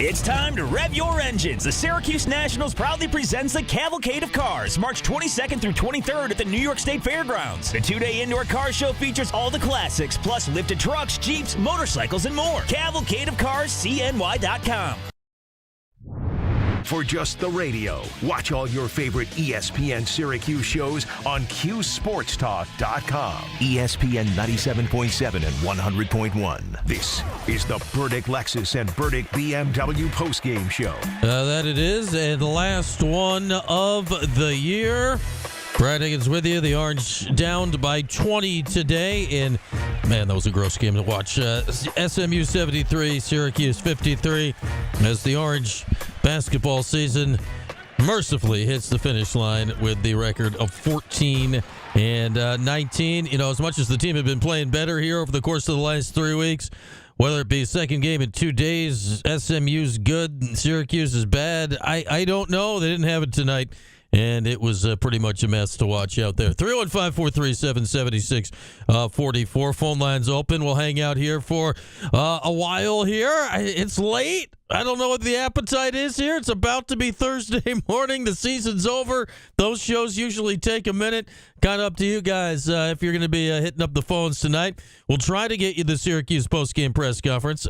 It's time to rev your engines. The Syracuse Nationals proudly presents the Cavalcade of Cars, March 22nd through 23rd at the New York State Fairgrounds. The two-day indoor car show features all the classics, plus lifted trucks, Jeeps, motorcycles, and more. Cavalcade of Cars, CNY.com. For just the radio, watch all your favorite ESPN Syracuse shows on CuseSportsTalk.com. ESPN 97.7 and 100.1. This is the Burdick Lexus and Burdick BMW postgame show. That it is, and the last one of the year. Brad Higgins with you. The Orange down by 20 today, and man, that was a gross game to watch. SMU 73, Syracuse 53, as the Orange basketball season mercifully hits the finish line with the record of 14 and 19. You know, as much as the team had been playing better here over the course of the last 3 weeks, whether it be second game in 2 days, SMU's good, Syracuse is bad, I don't know. They didn't have it tonight. And it was pretty much a mess to watch out there. 315-437-7644. Phone lines open. We'll hang out here for a while here. It's late. I don't know what the appetite is here. It's about to be Thursday morning. The season's over. Those shows usually take a minute. Kind of up to you guys if you're going to be hitting up the phones tonight. We'll try to get you the Syracuse postgame press conference.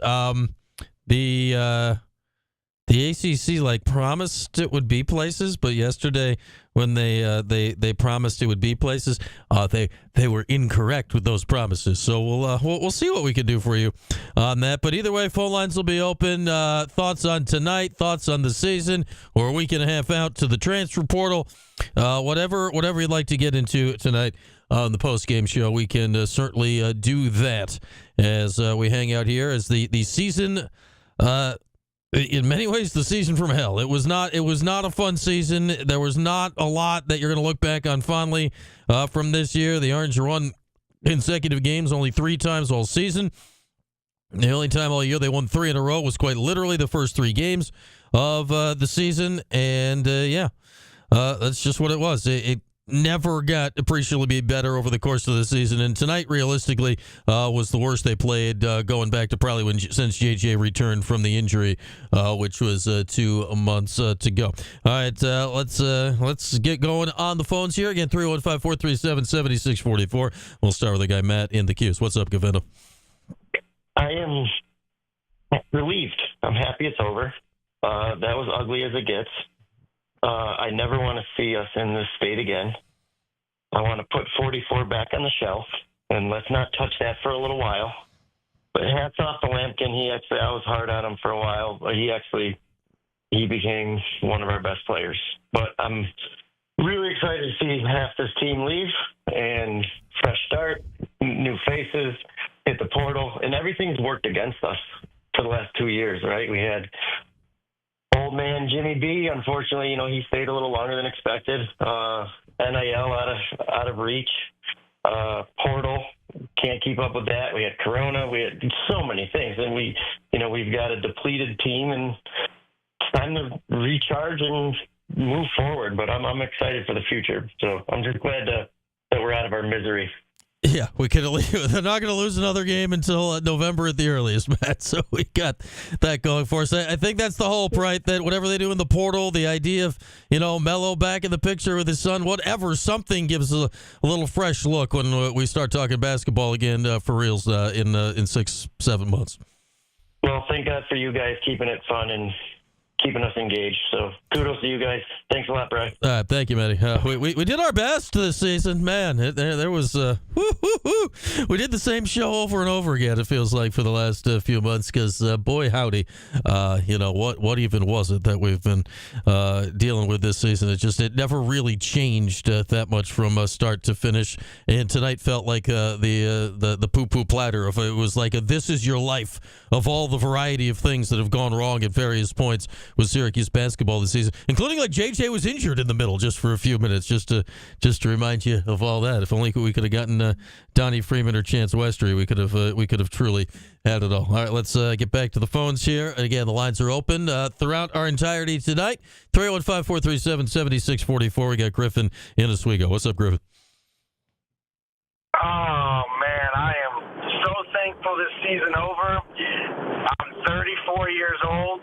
The ACC promised it would be places, but yesterday when they promised it would be places, they were incorrect with those promises. So we'll see what we can do for you on that. But either way, phone lines will be open. Thoughts on tonight, thoughts on the season, or a week and a half out to the transfer portal, whatever you'd like to get into tonight on the post game show, we can certainly do that as we hang out here as the season. In many ways, the season from hell. It was not a fun season. There was not a lot that you're going to look back on fondly from this year. The Orange won consecutive games only 3 times all season. The only time all year they won 3 in a row was quite literally the first 3 games of the season. And, that's just what it was. It never got appreciably better over the course of the season, and tonight realistically was the worst they played going back to probably since JJ returned from the injury, which was 2 months to go. All right, let's get going on the phones here again. 315-437-7644. We'll start with the guy Matt in the Cuse. What's up, Gavino? I am relieved. I'm happy it's over. That was ugly as it gets. I never want to see us in this state again. I want to put 44 back on the shelf, and let's not touch that for a little while. But hats off to Lampkin. I was hard on him for a while, but he became one of our best players. But I'm really excited to see half this team leave and fresh start, new faces, hit the portal, and everything's worked against us for the last 2 years, right? We had old man Jimmy B, unfortunately, he stayed a little longer than expected. NIL out of reach. Portal, can't keep up with that. We had Corona. We had so many things. And we've got a depleted team, and it's time to recharge and move forward. But I'm excited for the future. So I'm just glad that we're out of our misery. Yeah, they're not going to lose another game until November at the earliest, Matt. So we got that going for us. I think that's the hope, right? That whatever they do in the portal, the idea of, Melo back in the picture with his son, whatever, something gives a little fresh look when we start talking basketball again for reals in 6-7 months. Well, thank God for you guys keeping it fun and keeping us engaged. So kudos to you guys. Thanks a lot, Brian. Thank you, Matty. We did our best this season, man. There was we did the same show over and over again. It feels like for the last few months, because boy howdy, what even was it that we've been dealing with this season? It never really changed that much from start to finish. And tonight felt like the poo poo platter. It was like this is your life of all the variety of things that have gone wrong at various points with Syracuse basketball this season, including JJ was injured in the middle just for a few minutes, just to remind you of all that. If only we could have gotten Donnie Freeman or Chance Westry, we could have truly had it all. All right, let's get back to the phones here. And again, the lines are open throughout our entirety tonight. 315-437-7644. We got Griffin in Oswego. What's up, Griffin? Oh, man, I am so thankful this season over. I'm 34 years old.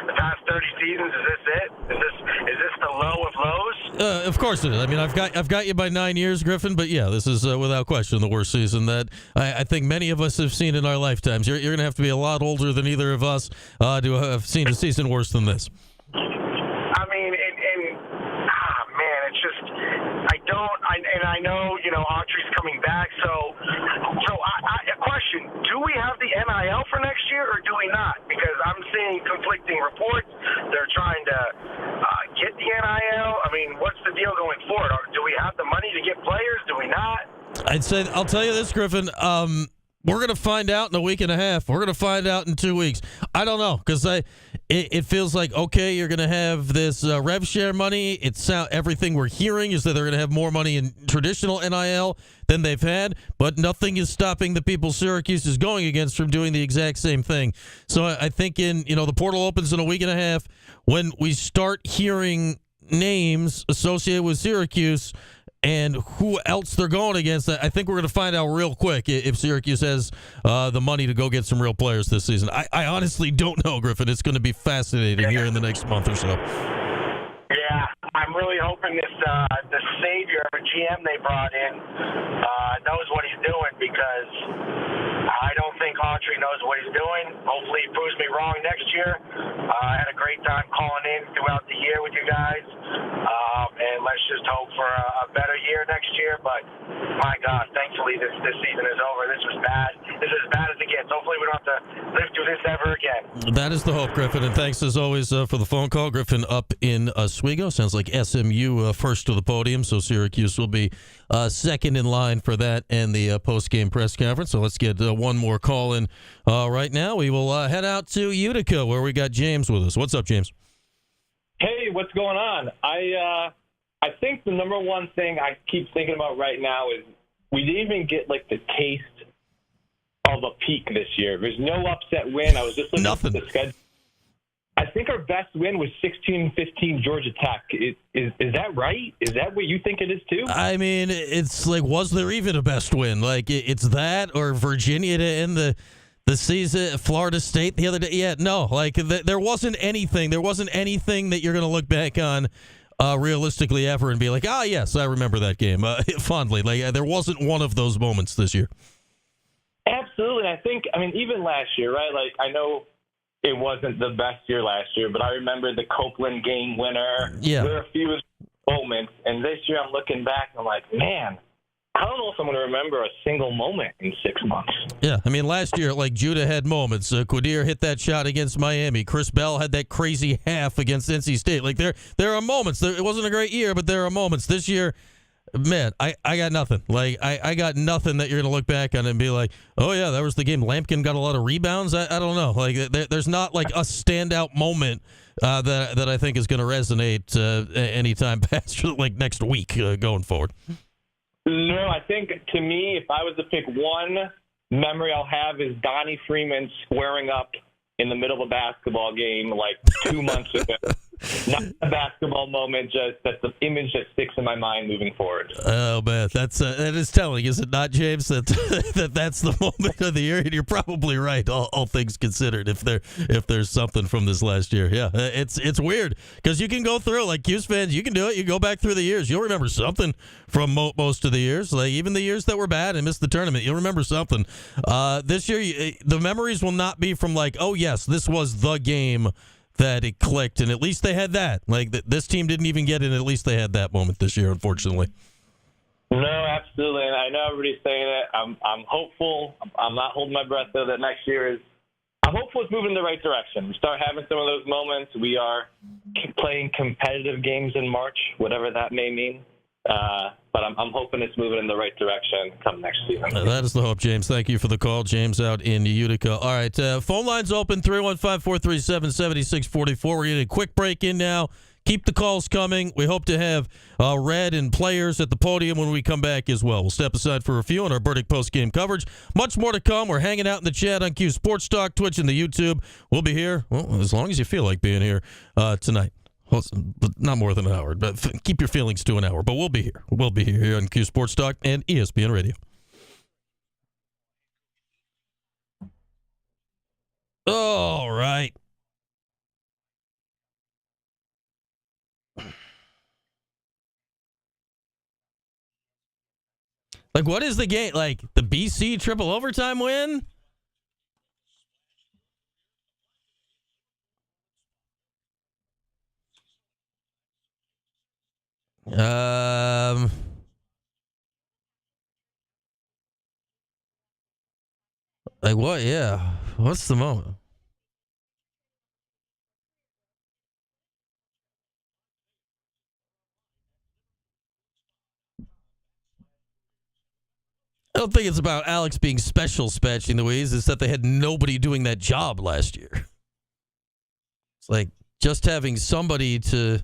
the past 30 seasons? Is this it? Is this the low of lows? Of course it is. I mean, I've got you by 9 years, Griffin. But yeah, this is without question the worst season that I think many of us have seen in our lifetimes. You're going to have to be a lot older than either of us to have seen a season worse than this. I mean, man, it's just I know Autry's coming back. So a question: do we have the NIL for next year, or do we not? Because I'm seeing conflicting reports. They're trying to get the NIL. I mean, what's the deal going forward? Do we have the money to get players? Do we not? I'll tell you this, Griffin. We're going to find out in a week and a half. We're going to find out in 2 weeks. I don't know, because it feels like, okay, you're going to have this rev share money. Everything we're hearing is that they're going to have more money in traditional NIL than they've had, but nothing is stopping the people Syracuse is going against from doing the exact same thing. So I think the portal opens in a week and a half. When we start hearing names associated with Syracuse and who else they're going against, I think we're going to find out real quick if Syracuse has the money to go get some real players this season. I honestly don't know, Griffin. It's going to be fascinating here in the next month or so. Yeah, I'm really hoping the savior GM they brought in knows what he's doing, because I don't think Autry knows what he's doing. Hopefully he proves me wrong next year. I had a great time calling in throughout the year with you guys, and let's just hope for a better year next year. But my God, thankfully this season is over. This was bad. This is as bad as it gets. Hopefully we don't have to live through this ever again. That is the hope, Griffin, and thanks as always for the phone call. Griffin up in Oswego. Sounds like SMU first to the podium, so Syracuse will be second in line for that and the post-game press conference. So let's get one more call in right now. We will head out to Utica, where we got James with us. What's up, James? Hey, what's going on? I think the number one thing I keep thinking about right now is we didn't even get the taste of a peak this year. There's no upset win. I was just looking at the schedule. I think our best win was 16-15 Georgia Tech. Is that right? Is that what you think it is too? I mean, it's was there even a best win? It's that or Virginia to end the season, Florida State the other day. Yeah, no, there wasn't anything. There wasn't anything that you're going to look back on realistically ever and be like, yes, I remember that game fondly. There wasn't one of those moments this year. Absolutely. I mean, even last year, right? I know it wasn't the best year last year, but I remember the Copeland game winner. Yeah. There were a few moments, and this year I'm looking back and I'm like, man, I don't know if I'm going to remember a single moment in 6 months. Yeah, I mean, last year, Judah had moments. Quadir hit that shot against Miami. Chris Bell had that crazy half against NC State. There are moments. It wasn't a great year, but there are moments. This year, man, I got nothing. I got nothing that you're going to look back on and be like, oh, yeah, that was the game. Lampkin got a lot of rebounds. I don't know. There's not a standout moment that I think is going to resonate anytime past next week going forward. No, I think to me, if I was to pick one memory I'll have is Donnie Freeman squaring up in the middle of a basketball game 2 months ago. Not a basketball moment, just that's the image that sticks in my mind moving forward. Oh man, that is telling, is it not, James? That's the moment of the year, and you're probably right. All things considered, if there's something from this last year, yeah, it's weird because you can go through Cuse fans, you can do it. You go back through the years, you'll remember something from most of the years, even the years that were bad and missed the tournament. You'll remember something. This year, the memories will not be from oh yes, this was the game that it clicked, and at least they had that. This team didn't even get it, and at least they had that moment this year, unfortunately. No, absolutely, and I know everybody's saying it. I'm hopeful. I'm not holding my breath, though, that next year is – I'm hopeful it's moving in the right direction. We start having some of those moments. We are playing competitive games in March, whatever that may mean. But I'm hoping it's moving in the right direction come next season. That is the hope, James. Thank you for the call. James out in Utica. All right, phone lines open, 315-437-7644. We're getting a quick break in now. Keep the calls coming. We hope to have Red and players at the podium when we come back as well. We'll step aside for a few on our Burdick post-game coverage. Much more to come. We're hanging out in the chat on Cuse Sports Talk, Twitch, and the YouTube. We'll be here, as long as you feel like being here tonight. Well, but not more than an hour, but keep your feelings to an hour. But we'll be here. We'll be here on Cuse Sports Talk and ESPN Radio. All right. Like, what is the game? Like, the BC triple overtime win? Like, what? Yeah. What's the moment? I don't think it's about Alex being special spatching the ways. It's that they had nobody doing that job last year. It's like just having somebody to...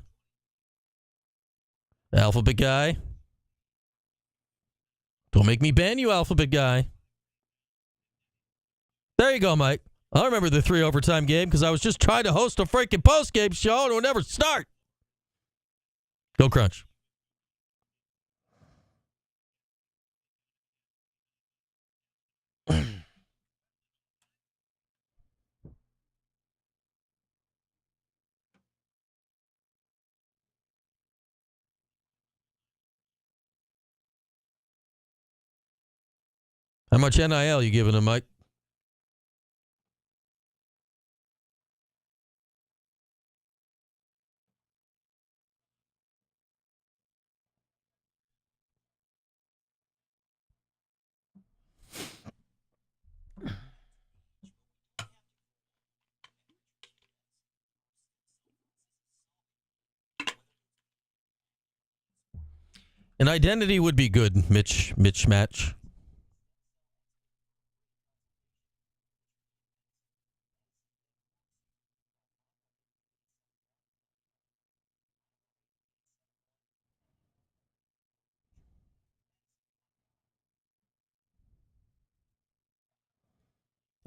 Alphabet guy. Don't make me ban you, Alphabet guy. There you go, Mike. I remember the 3 overtime game because I was just trying to host a freaking postgame show and it would never start. Go Crunch. How much NIL you giving him, Mike? An identity would be good, Mitch Match.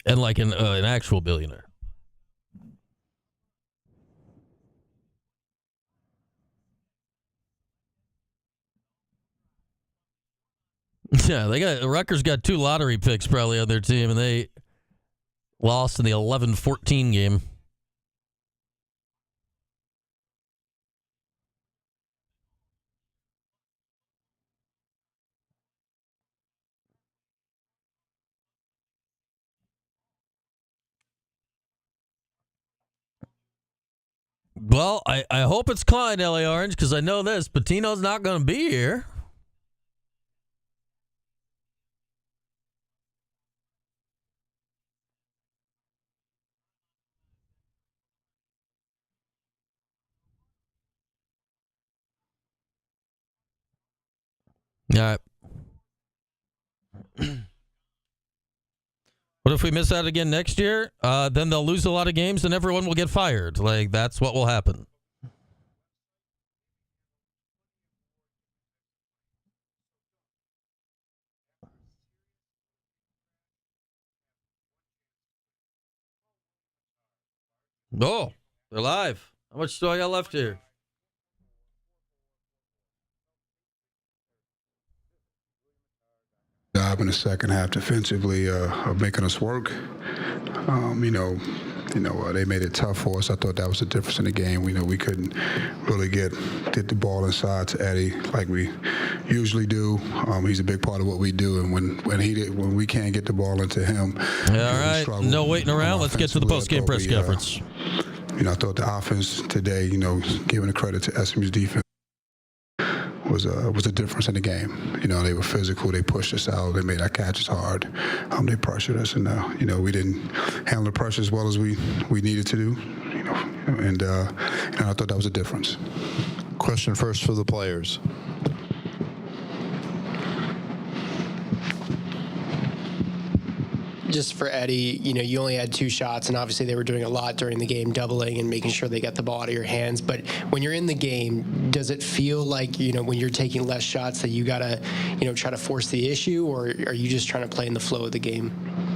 And like an actual billionaire. Yeah, Rutgers got 2 lottery picks probably on their team, and they lost in the 11-14 game. Well, I hope it's Klein, LA Orange, because I know this. Patino's not going to be here. All right. What if we miss out again next year? Then they'll lose a lot of games and everyone will get fired. Like, that's what will happen. Oh, they're live. How much do I got left here? Job in the second half defensively of making us work. They made it tough for us. I thought that was the difference in the game. We couldn't really get the ball inside to Eddie like we usually do. He's a big part of what we do, and when we can't get the ball into him, all right, no waiting around. Let's get to the post-game press conference. I thought the offense today, giving the credit to SMU's defense, was a difference in the game. They were physical. They pushed us out. They made our catches hard. They pressured us, and we didn't handle the pressure as well as we needed to do. And I thought that was a difference. Question first for the players. Just for Eddie, you only had 2 shots, and obviously they were doing a lot during the game, doubling and making sure they got the ball out of your hands. But when you're in the game, does it feel like, when you're taking less shots that you got to, try to force the issue, or are you just trying to play in the flow of the game?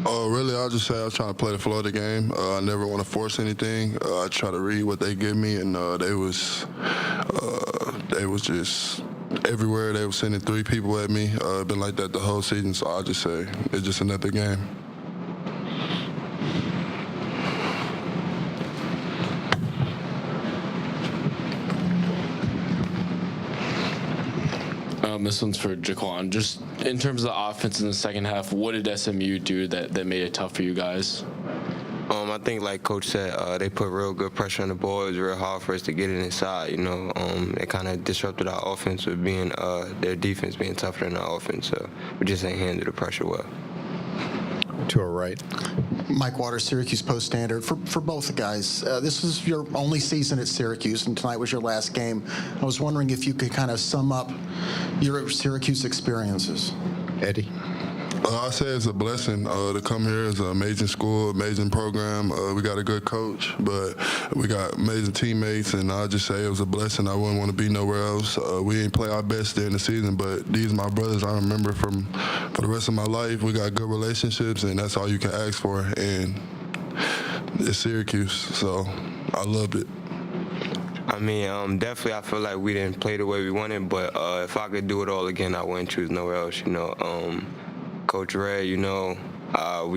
Really, I'll just say I was trying to play the flow of the game. I never want to force anything. I try to read what they give me, and they was just everywhere. They were sending 3 people at me. Been like that the whole season, so I'll just say it's just another game. this one's for Jaquan. Just in terms of the offense in the second half, what did SMU do that made it tough for you guys? I think, like Coach said, they put real good pressure on the ball. It was real hard for us to get it inside. It kind of disrupted our offense with being their defense being tougher than our offense. So we just ain't handled the pressure well. To our right. Mike Waters, Syracuse Post-Standard. For both guys, this is your only season at Syracuse, and tonight was your last game. I was wondering if you could kind of sum up your Syracuse experiences. Eddie? I say it's a blessing to come here. It's an amazing school, amazing program. We got a good coach, but we got amazing teammates, and I just say it was a blessing. I wouldn't want to be nowhere else. We didn't play our best during the season, but these are my brothers I remember for the rest of my life. We got good relationships, and that's all you can ask for, and it's Syracuse, so I loved it. I mean, definitely I feel like we didn't play the way we wanted, but if I could do it all again, I wouldn't choose nowhere else, Coach Red, we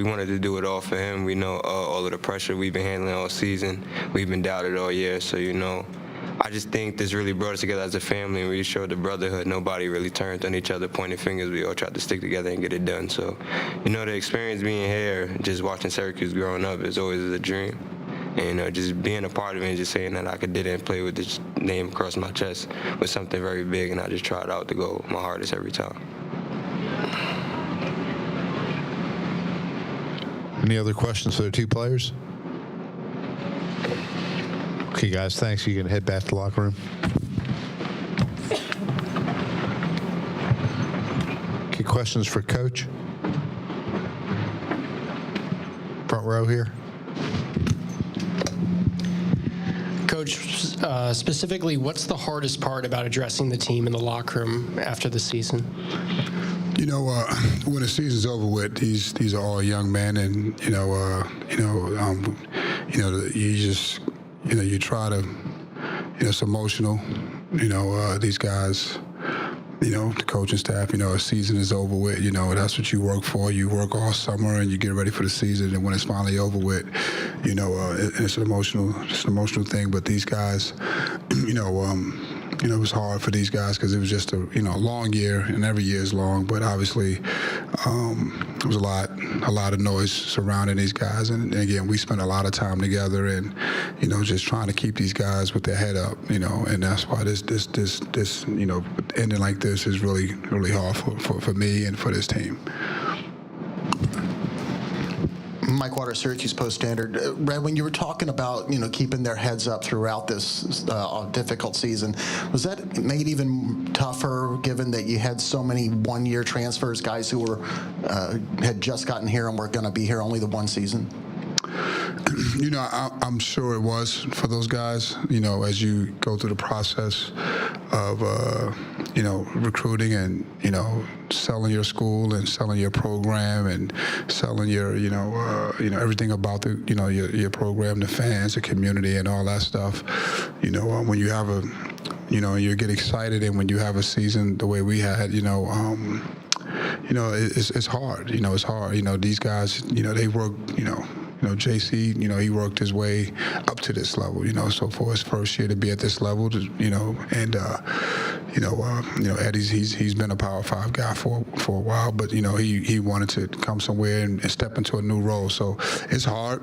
wanted to do it all for him. We know all of the pressure we've been handling all season. We've been doubted all year. So, I just think this really brought us together as a family, and we showed the brotherhood. Nobody really turned on each other, pointing fingers. We all tried to stick together and get it done. So, the experience being here, just watching Syracuse growing up is always a dream. And, just being a part of it and just saying that I did it and play with this name across my chest was something very big, and I just tried out to go my hardest every time. Any other questions for the two players? Okay, guys, thanks. You can head back to the locker room. Okay, questions for Coach? Front row here. Coach, specifically, what's the hardest part about addressing the team in the locker room after the season? When the season's over with, these are all young men, and you try to, it's emotional. These guys, the coaching staff, a season is over with. That's what you work for. You work all summer and you get ready for the season, and when it's finally over with, it's an emotional thing. But these guys, it was hard for these guys because it was just a long year, and every year is long. But obviously, it was a lot of noise surrounding these guys. And again, we spent a lot of time together, and just trying to keep these guys with their head up. And that's why this ending like this is really hard for me and for this team. Mike Waters, Syracuse Post-Standard. Red, when you were talking about, keeping their heads up throughout this difficult season, was that made even tougher given that you had so many one-year transfers, guys who had just gotten here and were going to be here only the one season? I'm sure it was for those guys, as you go through the process of, recruiting and, selling your school and selling your program and selling your, everything about the, your program, the fans, the community and all that stuff. When you have you get excited, and when you have a season the way we had, it's hard. It's hard. These guys, they work, JC, he worked his way up to this level, so for his first year to be at this level, and Eddie's, he's been a Power 5 guy for a while, but, he wanted to come somewhere and step into a new role. So it's hard,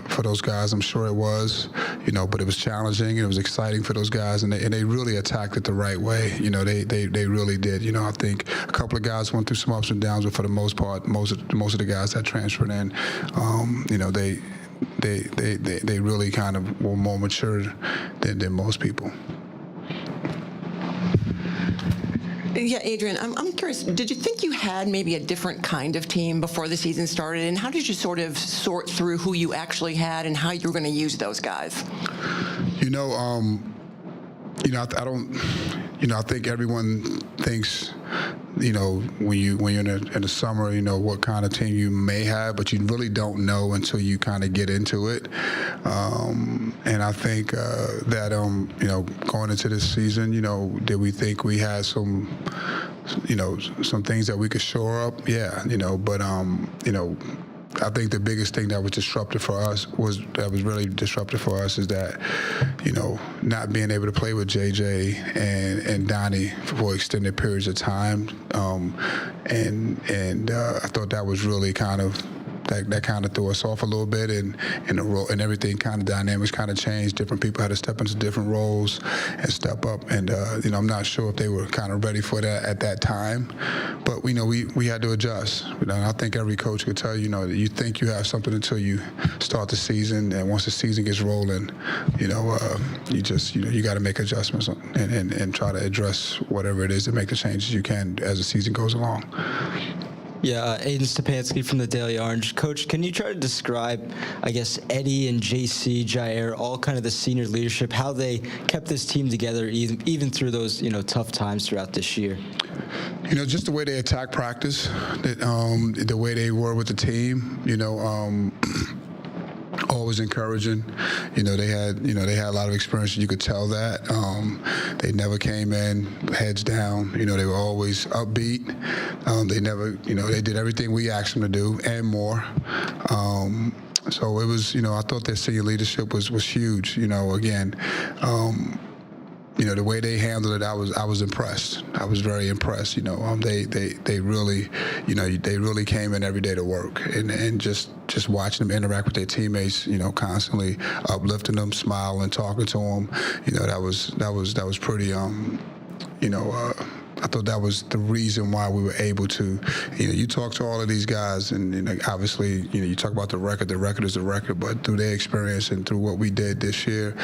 for those guys. I'm sure it was, but it was challenging, and it was exciting for those guys, and they really attacked it the right way. They really did. I think a couple of guys went through some ups and downs, but for the most part, most of the guys that transferred in, they really kind of were more mature than most people. Yeah, Adrian, I'm curious, did you think you had maybe a different kind of team before the season started, and how did you sort of sort through who you actually had and how you were going to use those guys? I think everyone thinks, when you're in the summer, what kind of team you may have, but you really don't know until you kind of get into it. And I think that, going into this season, did we think we had some things that we could shore up? Yeah, but, I think the biggest thing that was disruptive for us was is that, not being able to play with JJ and Donnie for extended periods of time, and I thought that was really kind of. That kind of threw us off a little bit, and the role and everything kind of dynamics kind of changed. Different people had to step into different roles and step up, and I'm not sure if they were kind of ready for that at that time, but we had to adjust. And I think every coach could tell you, that you think you have something until you start the season, and once the season gets rolling, you got to make adjustments and try to address whatever it is to make the changes you can as the season goes along. Yeah, Aiden Stepanski from the Daily Orange. Coach, can you try to describe, I guess, Eddie and JC, Jair, all kind of the senior leadership, how they kept this team together even through those, tough times throughout this year? Just the way they attack practice, the way they were with the team, always encouraging. They had a lot of experience. You could tell that. They never came in heads down. They were always upbeat. They never, they did everything we asked them to do and more. So it was, I thought their senior leadership was huge. Again, the way they handled it, I was impressed. I was very impressed. They really, they really came in every day to work, and just watching them interact with their teammates, constantly uplifting them, smiling, talking to them. That was pretty. I thought that was the reason why we were able to, you talk to all of these guys, and obviously, you talk about the record is the record, but through their experience and through what we did this year,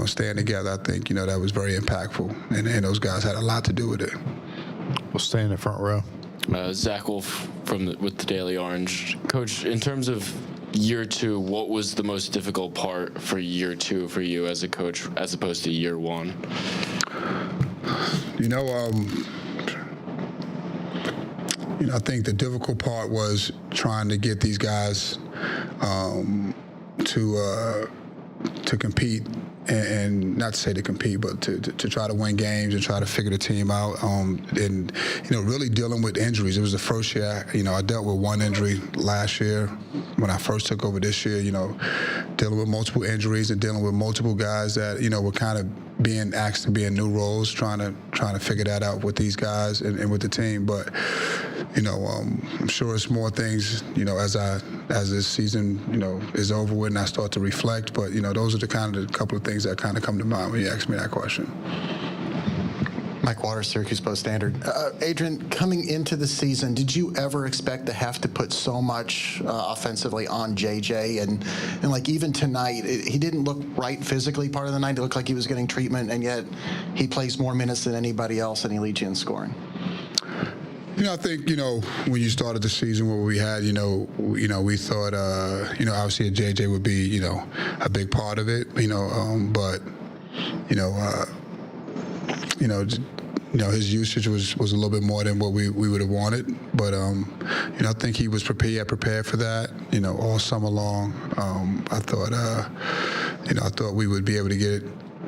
staying together, I think, that was very impactful, and those guys had a lot to do with it. We'll stay in the front row. Zach Wolf with the Daily Orange. Coach, in terms of year two, what was the most difficult part for year two for you as a coach as opposed to year one? I think the difficult part was trying to get these guys to compete, and not to say to compete, but to try to win games and try to figure the team out. And really dealing with injuries. It was the first year. I dealt with one injury last year when I first took over this year. Dealing with multiple injuries and dealing with multiple guys that were kind of being asked to be in new roles, trying to figure that out with these guys and with the team. But I'm sure it's more things as this season is over with and I start to reflect. But those are the couple of things that kind of come to mind when you ask me that question. Mike Waters, Syracuse Post-Standard. Adrian, coming into the season, did you ever expect to have to put so much offensively on JJ? And like even tonight, he didn't look right physically part of the night. It looked like he was getting treatment, and yet he plays more minutes than anybody else, and he leads you in scoring. I think, when you started the season, what we had, we thought, obviously JJ would be, a big part of it, but, his usage was a little bit more than what we would have wanted. But, I think he was prepared for that, all summer long. I thought we would be able to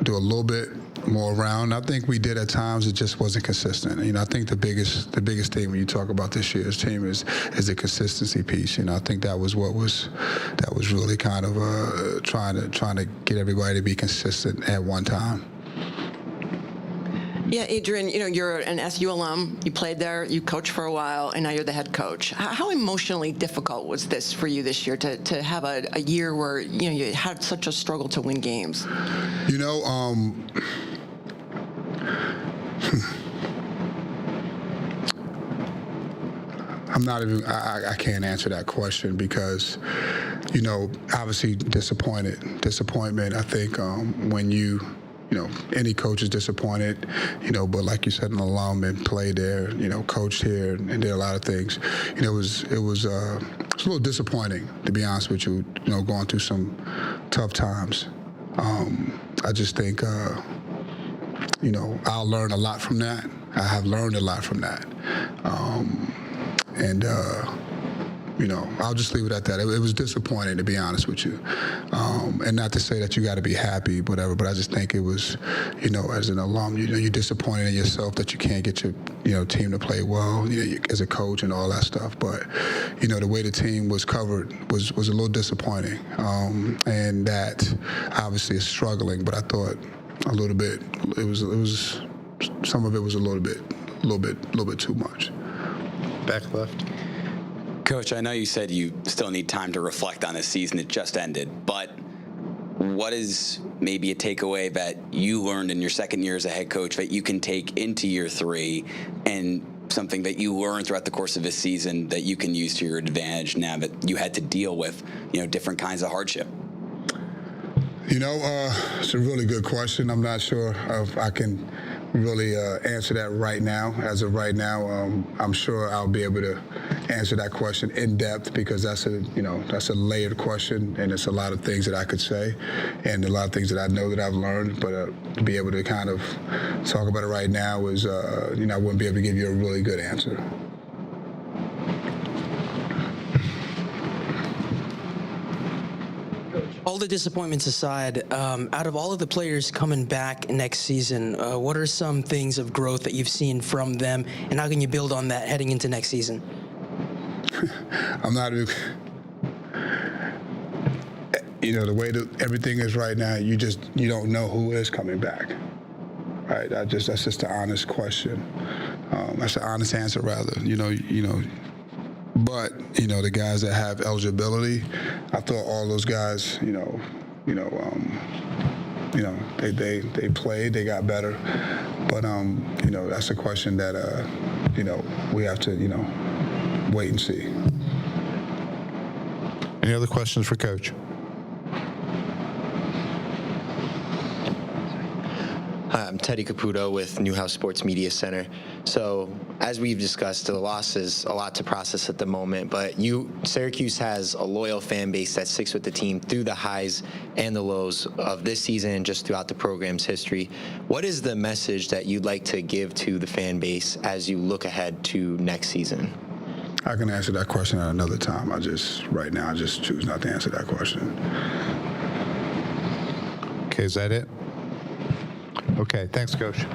do a little bit more around. I think we did at times. It just wasn't consistent. I think the biggest thing when you talk about this year's team is the consistency piece. I think that was really kind of trying to get everybody to be consistent at one time. Yeah, Adrian, you're an SU alum. You played there, you coached for a while, and now you're the head coach. How emotionally difficult was this for you this year to have a year where you had such a struggle to win games? I'm not even. I can't answer that question because, obviously disappointment. I think when any coach is disappointed, but like you said, an alum and played there, coached here and did a lot of things. It was a little disappointing, to be honest with you, going through some tough times. I just think, I'll learn a lot from that. I have learned a lot from that. I'll just leave it at that. It was disappointing, to be honest with you. And not to say that you got to be happy, whatever, but I just think it was, as an alum, you're disappointed in yourself that you can't get your, team to play well, as a coach and all that stuff. But, the way the team was covered was a little disappointing. And that obviously is struggling, but I thought a little bit, some of it was a little bit too much. Back left. Coach, I know you said you still need time to reflect on this season. It just ended. But what is maybe a takeaway that you learned in your second year as a head coach that you can take into year 3, and something that you learned throughout the course of this season that you can use to your advantage now that you had to deal with, different kinds of hardship? It's a really good question. I'm not sure if I can really answer that right now. As of right now, I'm sure I'll be able to answer that question in depth, because that's a layered question, and it's a lot of things that I could say and a lot of things that I know that I've learned. But to be able to kind of talk about it right now is, I wouldn't be able to give you a really good answer. All the disappointments aside, out of all of the players coming back next season, what are some things of growth that you've seen from them, and how can you build on that heading into next season? I'm not, the way that everything is right now, you don't know who is coming back, right? That's just an honest question. That's an honest answer, rather. But the guys that have eligibility, I thought all those guys, they played, they got better. But that's a question that we have to wait and see. Any other questions for Coach? Hi, I'm Teddy Caputo with Newhouse Sports Media Center. So, as we've discussed, the loss is a lot to process at the moment, but Syracuse has a loyal fan base that sticks with the team through the highs and the lows of this season and just throughout the program's history. What is the message that you'd like to give to the fan base as you look ahead to next season? I can answer that question at another time. Right now, I just choose not to answer that question. Okay, is that it? Okay, thanks, Coach.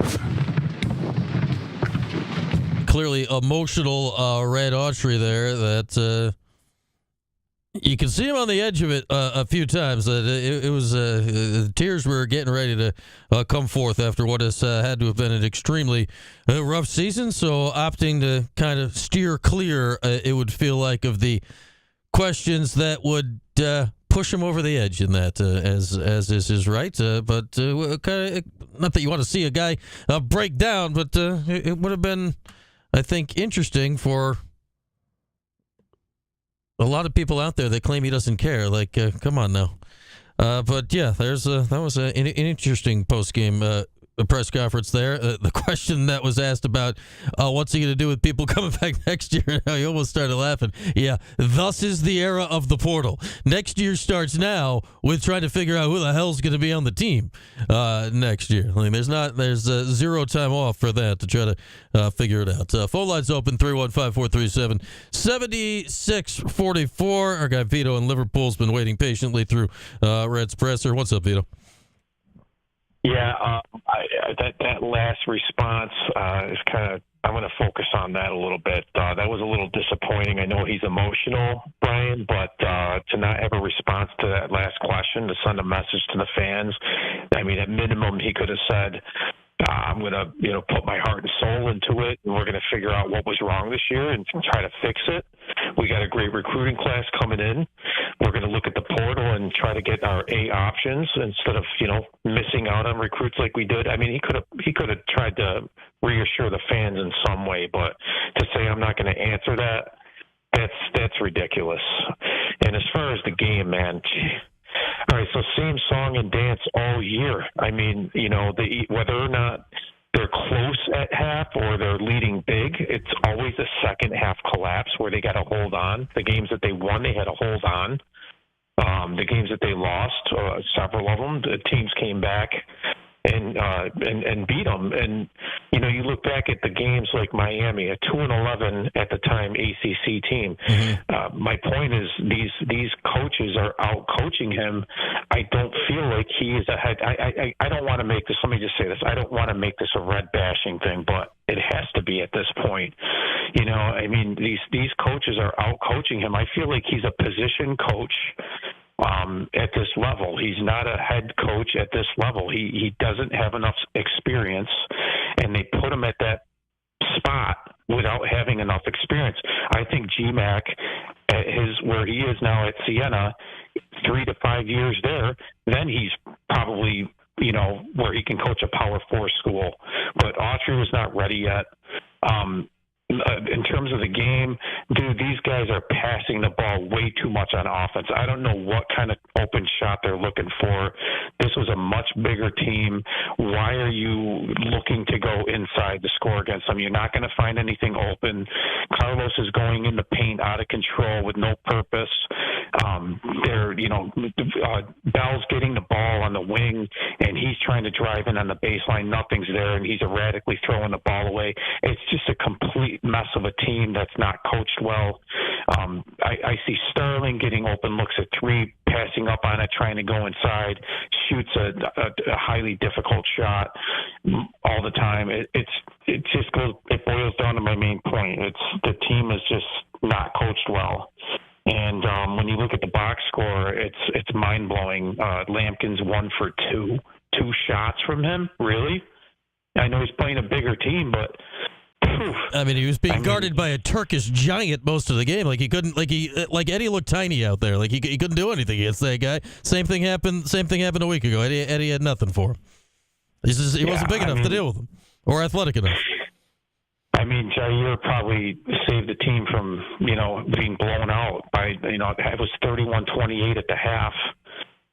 Clearly emotional Red Autry there. That you can see him on the edge of it a few times. It was the tears were getting ready to come forth after what has had to have been an extremely rough season. So opting to kind of steer clear, it would feel like, of the questions that would push him over the edge in that, as is his right. But kind of, not that you want to see a guy break down, but it would have been, I think, interesting for a lot of people out there that claim he doesn't care. Like, come on now. But yeah, that was an interesting post-game press conference there. The question that was asked about what's he going to do with people coming back next year, he almost started laughing. Yeah, thus is the era of the portal. Next year starts now with trying to figure out who the hell's going to be on the team next year. I mean, there's zero time off for that to try to figure it out. Phone lines open, 315-437-7644. Our guy Vito in Liverpool's been waiting patiently through Red's presser. What's up, Vito? Yeah, that last response is kind of, I'm going to focus on that a little bit. That was a little disappointing. I know he's emotional, Brian, but to not have a response to that last question, to send a message to the fans, I mean, at minimum, he could have said, I'm going to, put my heart and soul into it, and we're going to figure out what was wrong this year and try to fix it. We got a great recruiting class coming in. We're going to look at the portal and try to get our A options instead of, missing out on recruits like we did. I mean, he could have tried to reassure the fans in some way, but to say I'm not going to answer that, that's ridiculous. And as far as the game, man, all right, so same song and dance all year. I mean, whether or not they're close at half or they're leading big, it's always a second half collapse where they got to hold on. The games that they won, they had to hold on. The games that they lost, several of them, the teams came back and beat them. And You know, you look back at the games like Miami, a 2-11 at the time ACC team. My point is these coaches are out coaching him. I don't feel like he is ahead. I don't want to make this. Let me just say this. I don't want to make this a red bashing thing, but it has to be at this point. You know, I mean, these coaches are out coaching him. I feel like he's a position coach. At this level, he's not a head coach at this level. He doesn't have enough experience, and they put him at that spot without having enough experience. I think GMAC, where he is now at Siena, 3 to 5 years there, then he's probably, you know, where he can coach a Power 4 school. But Autry was not ready yet. In terms of the game, dude, these guys are passing the ball way too much on offense. I don't know what kind of open shot they're looking for. This was a much bigger team. Why are you looking to go inside to score against them? You're not going to find anything open. Carlos is going in the paint out of control with no purpose. Bell's getting the ball on the wing, and he's trying to drive in on the baseline. Nothing's there, and he's erratically throwing the ball away. It's just a complete mess of a team that's not coached well. I see Sterling getting open looks at three, passing up on it, trying to go inside, shoots a highly difficult shot all the time. It boils down to my main point. The team is just not coached well. And when you look at the box score, it's mind-blowing. Lampkin's 1 for 2. 2 shots from him? Really? I know he's playing a bigger team, but I mean, he was being guarded by a Turkish giant most of the game. Like Eddie looked tiny out there. Like he couldn't do anything against that guy. Same thing happened a week ago. Eddie had nothing for him. He wasn't big enough to deal with him or athletic enough. I mean, Jair probably saved the team from, being blown out by, it was 31-28 at the half.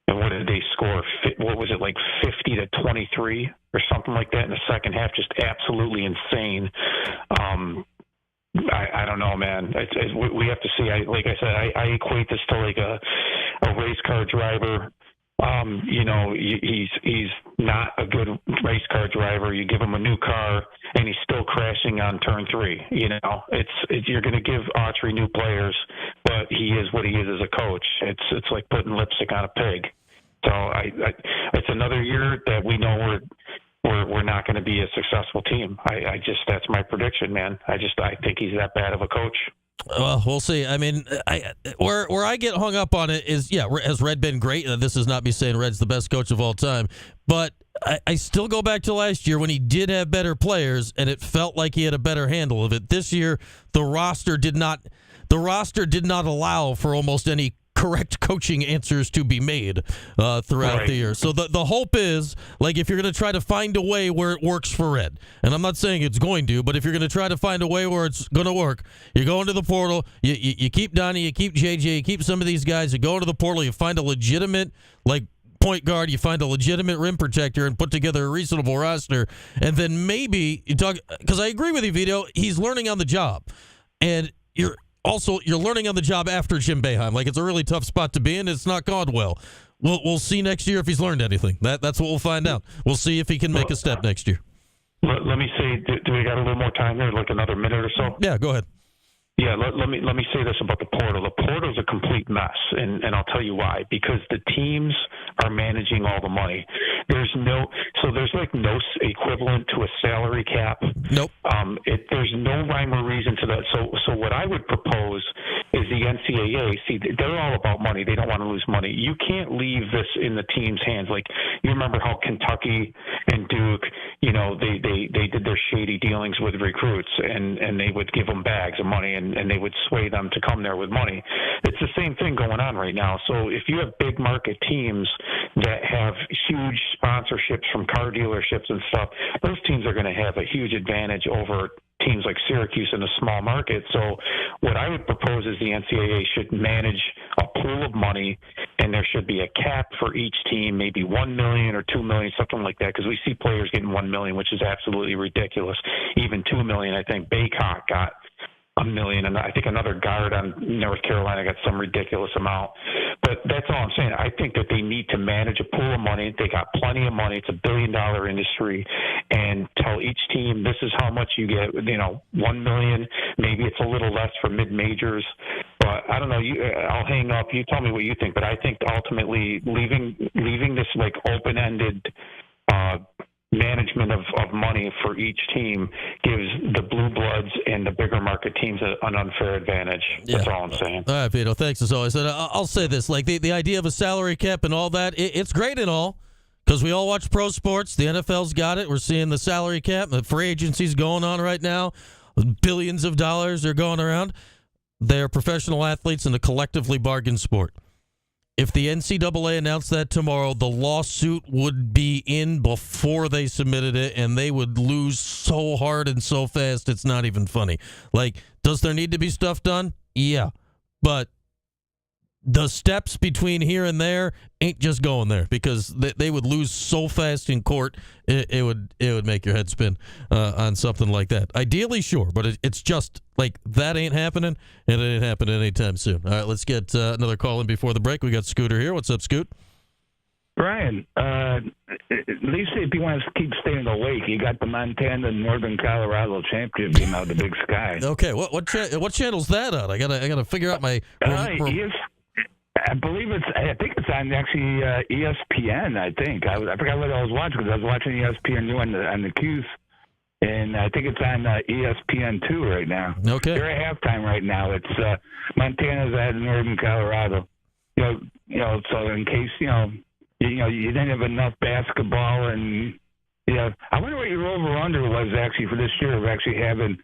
And what did they score? What was it, like 50-23 or something like that in the second half? Just absolutely insane. I don't know, man. We have to see. Like I said, I equate this to like a race car driver. He's not a good race car driver. You give him a new car, and he's still crashing on turn 3. You're going to give Autry new players, but he is what he is as a coach. It's like putting lipstick on a pig. So it's another year that we know we're not going to be a successful team. That's my prediction, man. I think he's that bad of a coach. Well, we'll see. I mean, where I get hung up on it is, has Red been great? This is not me saying Red's the best coach of all time, but I still go back to last year when he did have better players, and it felt like he had a better handle of it. This year, the roster did not allow for almost any correct coaching answers to be made throughout the year. So the hope is, like, if you're going to try to find a way where it works for Red, and I'm not saying it's going to, but if you're going to try to find a way where it's going to work, you go into the portal, you keep Donnie, you keep JJ, you keep some of these guys, you go into the portal, you find a legitimate, like, point guard, you find a legitimate rim protector and put together a reasonable roster, and then maybe you talk, because I agree with you, Vito, he's learning on the job, and you're learning on the job after Jim Boeheim. Like, it's a really tough spot to be in. It's not gone well. We'll see next year if he's learned anything. That's what we'll find out. We'll see if he can make a step next year. Let me say, do we got a little more time there, like another minute or so? Yeah, go ahead. Yeah, let me say this about the portal. The portal's a complete mess, and I'll tell you why. Because the teams are managing all the money. There's no equivalent to a salary cap. Nope. There's no rhyme or reason to that. So what I would propose is the NCAA. See, they're all about money. They don't want to lose money. You can't leave this in the team's hands. Like, you remember how Kentucky and Duke, they did their shady dealings with recruits, and they would give them bags of money, and they would sway them to come there with money. It's the same thing going on right now. So if you have big market teams that have huge sponsorships from car dealerships and stuff, those teams are going to have a huge advantage over teams like Syracuse in a small market. So what I would propose is the NCAA should manage a pool of money, and there should be a cap for each team, maybe $1 million or $2 million, something like that, because we see players getting $1 million, which is absolutely ridiculous. Even $2 million. I think Baycock got $1 million, and I think another guard on North Carolina got some ridiculous amount. But that's all I'm saying. I think that they need to manage a pool of money. They got plenty of money. It's $1 billion industry, and tell each team this is how much you get. $1 million. Maybe it's a little less for mid majors. But I don't know. I'll hang up. You tell me what you think. But I think ultimately leaving this like open-ended management of money for each team gives the blue bloods and the bigger market teams an unfair advantage. That's all I'm saying. All right, Vito, thanks as always. And I'll say this, like the idea of a salary cap and all that, it's great and all, because we all watch pro sports. The NFL's got it. We're seeing the salary cap. The free agency's going on right now. Billions of dollars are going around. They're professional athletes in a collectively bargained sport. If the NCAA announced that tomorrow, the lawsuit would be in before they submitted it, and they would lose so hard and so fast, it's not even funny. Like, does there need to be stuff done? Yeah. But the steps between here and there ain't just going there, because they would lose so fast in court, it would make your head spin on something like that. Ideally, sure, but it's just like that ain't happening, and it ain't happening anytime soon. All right, let's get another call in before the break. We got Scooter here. What's up, Scoot? Brian, at least if you want to keep staying awake, you got the Montana and Northern Colorado championship game out of the Big Sky. Okay, what channel's that on? I gotta figure out my. I think it's on actually ESPN. I forgot what I was watching, because I was watching ESPN on the Cuse, and I think it's on ESPN2 right now. Okay, they're at halftime right now. It's Montana's at Northern Colorado. So in case you didn't have enough basketball, and I wonder what your over under was actually for this year of actually having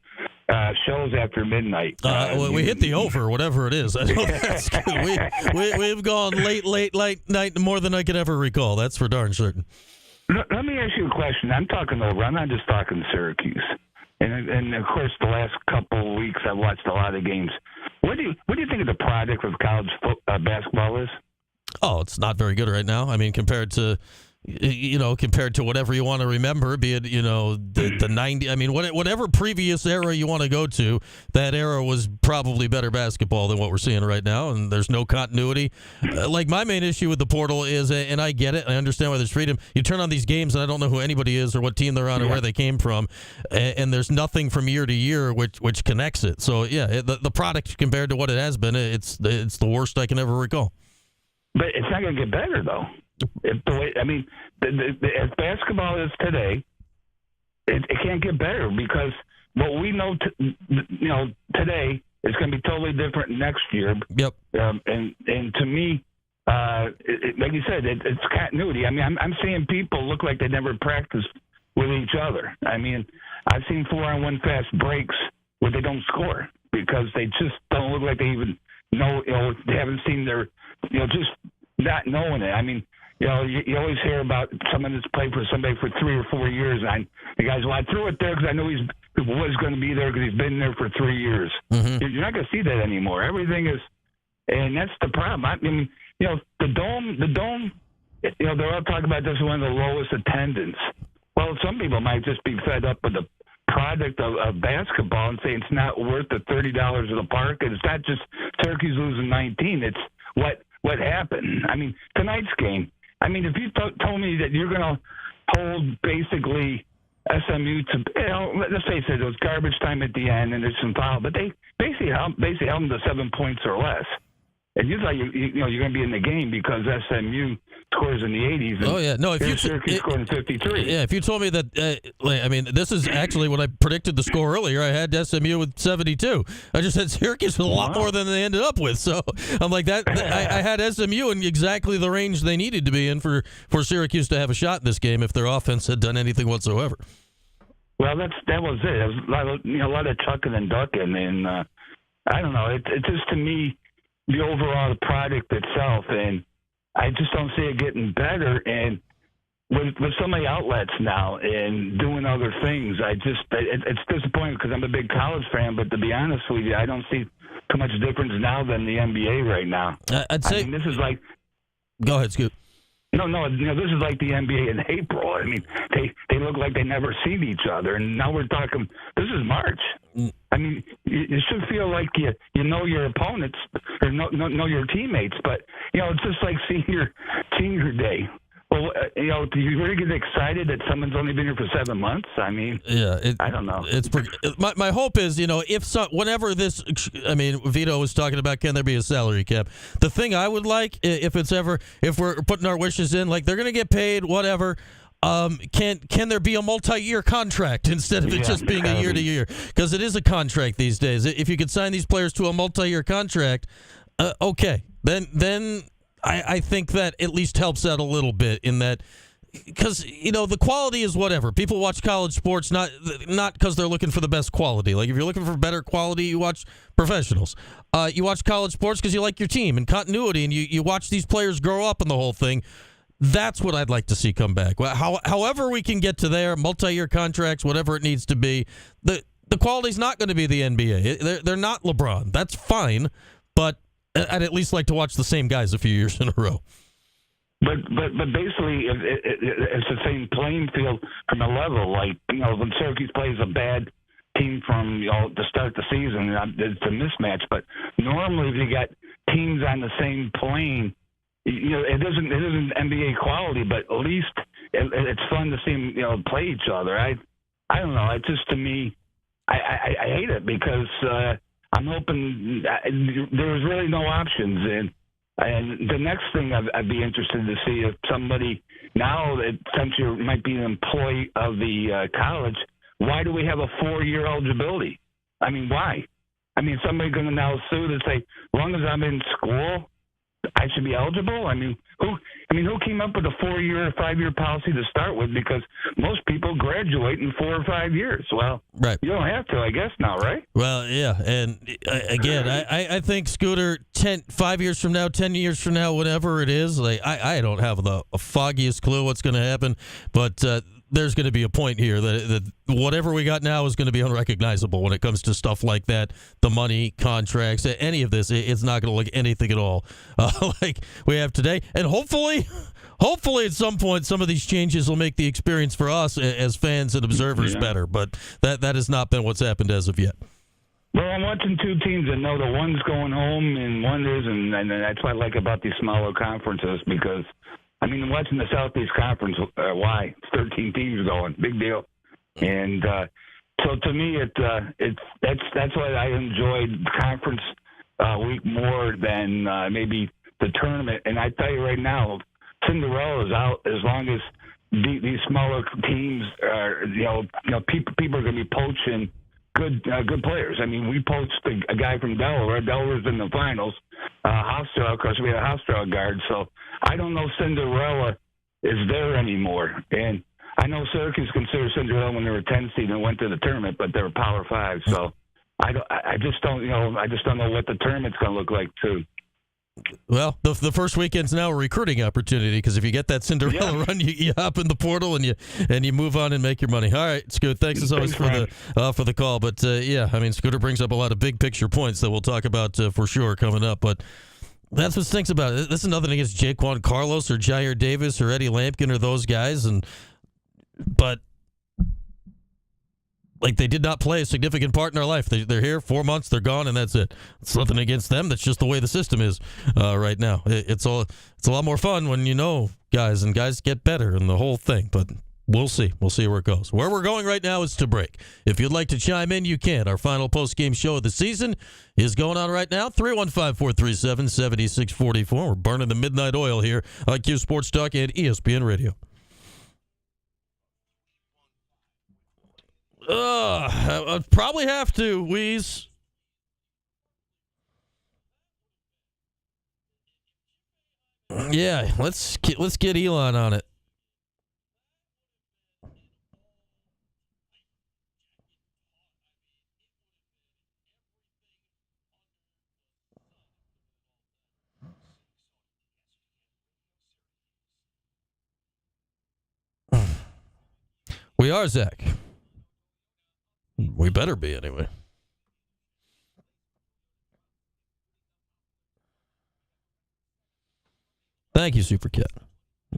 shows after midnight. We hit the over, whatever it is. I know that's good. We've gone late night more than I can ever recall. That's for darn certain. Let me ask you a question. I'm talking over. I'm not just talking Syracuse. And of course, the last couple of weeks I've watched a lot of games. What do you think of the product of college basketball is? Oh, it's not very good right now. I mean, compared to whatever you want to remember, be it, the 90, I mean, whatever previous era you want to go to, that era was probably better basketball than what we're seeing right now, and there's no continuity. Like, my main issue with the portal is, and I get it, I understand why there's freedom, you turn on these games and I don't know who anybody is or what team they're on or where they came from, and there's nothing from year to year which connects it. So, yeah, the product compared to what it has been, it's the worst I can ever recall. But it's not going to get better, though. As basketball is today, it can't get better, because what we know, today is going to be totally different next year. Yep. And to me, like you said, it's continuity. I mean, I'm seeing people look like they never practiced with each other. I mean, I've seen 4-on-1 fast breaks where they don't score because they just don't look like they even know. They haven't seen their, just not knowing it. I mean. You always hear about someone that's played for somebody for 3 or 4 years. And the guys, I threw it there because I knew he was going to be there because he's been there for 3 years. Mm-hmm. You're not going to see that anymore. Everything is, and that's the problem. I mean, the dome, they're all talking about this is one of the lowest attendance. Well, some people might just be fed up with the product of basketball and say it's not worth the $30 of the park. And it's not just Syracuse losing 19. It's what happened. I mean, tonight's game. I mean, if you told me that you're going to hold basically SMU to, let's face it, it was garbage time at the end and there's some foul, but they basically held them to 7 points or less. And you thought you're going to be in the game because SMU scores in the 80s. Oh yeah, no. If you Syracuse scored in 53. Yeah, if you told me that, I mean, this is actually when I predicted the score earlier. I had SMU with 72. I just had Syracuse with a lot more than they ended up with. So I'm like that. I had SMU in exactly the range they needed to be in for Syracuse to have a shot in this game if their offense had done anything whatsoever. Well, that was it. It was a lot of chucking and ducking, and I don't know. It just, to me, the overall product itself, and I just don't see it getting better. And with so many outlets now and doing other things, it's disappointing because I'm a big college fan. But to be honest with you, I don't see too much difference now than the NBA right now. I'd say this is like. Go ahead, Scoop. No. This is like the NBA in April. I mean, they look like they never seen each other, and now we're talking. This is March. I mean, you should feel like you know your opponents or know your teammates, but it's just like senior day. Well, do you really get excited that someone's only been here for 7 months? I mean, I don't know. My hope is, whenever this, Vito was talking about, can there be a salary cap? The thing I would like, if we're putting our wishes in, like they're going to get paid, whatever. Can there be a multi-year contract instead of it just being a year-to-year? Because it is a contract these days. If you could sign these players to a multi-year contract, okay, then I think that at least helps out a little bit in that, because the quality is whatever. People watch college sports not because they're looking for the best quality. Like if you're looking for better quality, you watch professionals. You watch college sports because you like your team and continuity, and you watch these players grow up in the whole thing. That's what I'd like to see come back. However we can get to there, multi-year contracts, whatever it needs to be. The quality's not going to be the NBA. They're not LeBron. That's fine, but I'd at least like to watch the same guys a few years in a row. But basically, it's the same playing field from a level. Like when Syracuse plays a bad team from to start the season, it's a mismatch. But normally, if you got teams on the same plane, it isn't NBA quality, but at least it's fun to see them play each other. I don't know. It's just, to me, I hate it because I'm hoping there was really no options. And the next thing I'd be interested to see if somebody, now that since you might be an employee of the college, why do we have a 4-year eligibility? I mean, why? I mean, somebody's going to now sue to say, as long as I'm in school, I should be eligible? I mean, who came up with a 4-year or 5-year policy to start with? Because most people graduate in 4 or 5 years. Well, right. You don't have to, I guess, now, right? Well, yeah. And again, I think, Scooter, 5 years from now, 10 years from now, whatever it is, like I don't have the foggiest clue what's going to happen, but there's going to be a point here that whatever we got now is going to be unrecognizable when it comes to stuff like that, the money, contracts, any of this. It's not going to look anything at all like we have today. And hopefully at some point, some of these changes will make the experience for us as fans and observers better. But that has not been what's happened as of yet. Well, I'm watching two teams that know the one's going home and one isn't, and that's what I like about these smaller conferences because – I mean, watching the Southeast Conference, why? It's 13 teams going, big deal. And so to me, that's why I enjoyed the conference week more than maybe the tournament. And I tell you right now, Cinderella's out as long as these smaller teams are, people are going to be poaching good players. I mean, we poached a guy from Delaware. Delaware's in the finals. Hofstra, of course, we had a Hofstra guard. So I don't know Cinderella is there anymore. And I know Syracuse considered Cinderella when they were 10 seed and went to the tournament, but they were Power 5. So I just don't know what the tournament's going to look like too. Well, the first weekend's now a recruiting opportunity because if you get that Cinderella run, you hop in the portal and you move on and make your money. All right, Scoot, thanks as always for the call. But Scooter brings up a lot of big picture points that we'll talk about for sure coming up. But that's what stinks about it. This is nothing against Jaquan Carlos or Jair Davis or Eddie Lampkin or those guys, but like they did not play a significant part in our life. They're here 4 months, they're gone, and that's it. It's nothing against them. That's just the way the system is right now. It's a lot more fun when you know guys, and guys get better and the whole thing. But we'll see. We'll see where it goes. Where we're going right now is to break. If you'd like to chime in, you can. Our final post-game show of the season is going on right now. 315-437-7644. We're burning the midnight oil here on Cuse Sports Talk and ESPN Radio. I'd probably have to, Weeze. Yeah, let's get Elon on it. We are, Zach. We better be, anyway. Thank you, Super Cat.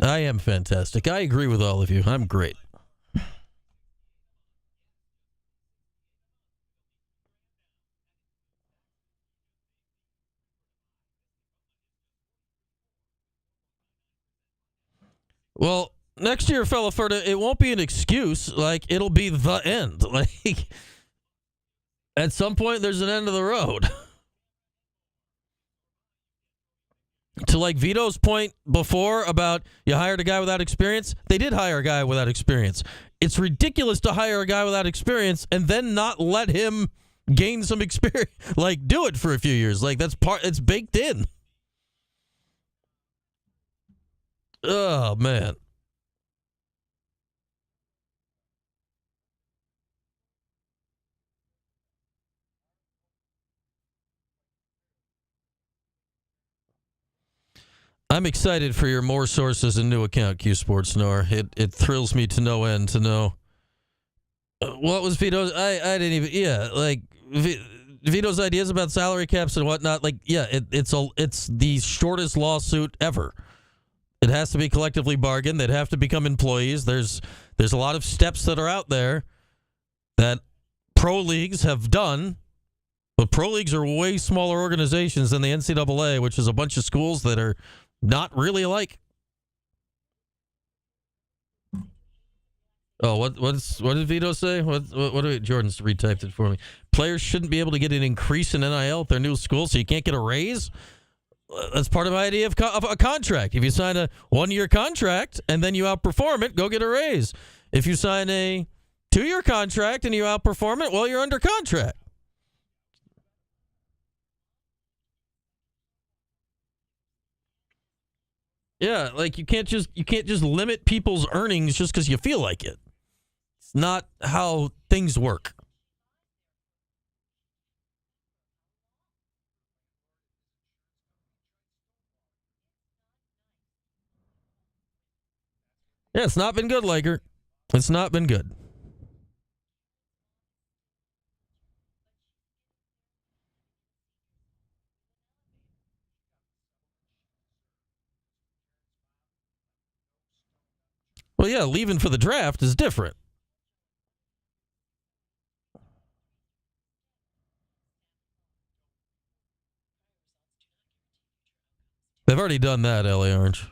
I am fantastic. I agree with all of you. I'm great. Well, next year, fella Ferda, it won't be an excuse. Like, it'll be the end. Like, at some point, there's an end of the road. To like Vito's point before about you hired a guy without experience, they did hire a guy without experience. It's ridiculous to hire a guy without experience and then not let him gain some experience. Like, do it for a few years. Like, it's baked in. Oh, man. I'm excited for your more sources and new account, Q Sports Nor. It thrills me to no end to know what was Vito's. I didn't even. Yeah, like Vito's ideas about salary caps and whatnot. Like, yeah, it's the shortest lawsuit ever. It has to be collectively bargained. They'd have to become employees. There's a lot of steps that are out there that pro leagues have done. But pro leagues are way smaller organizations than the NCAA, which is a bunch of schools that are not really alike. Oh, what did Vito say? What did Jordan's retyped it for me? Players shouldn't be able to get an increase in NIL at their new school, so you can't get a raise. That's part of my idea of a contract. If you sign a 1-year contract and then you outperform it, go get a raise. If you sign a 2-year contract and you outperform it, well, you're under contract. Yeah, like you can't just limit people's earnings just because you feel like it. It's not how things work. Yeah, it's not been good, Laker. It's not been good. Well, yeah, leaving for the draft is different. They've already done that, LA Orange.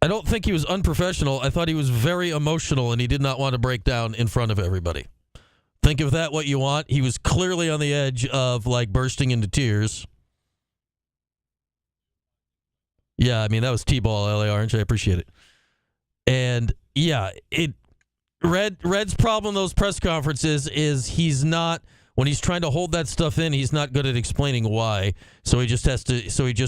I don't think he was unprofessional. I thought he was very emotional, and he did not want to break down in front of everybody. Think of that what you want. He was clearly on the edge of, like, bursting into tears. Yeah, I mean, that was T-ball, LA Orange. I appreciate it. And, yeah, Red's problem in those press conferences is he's not, when he's trying to hold that stuff in, he's not good at explaining why. So he just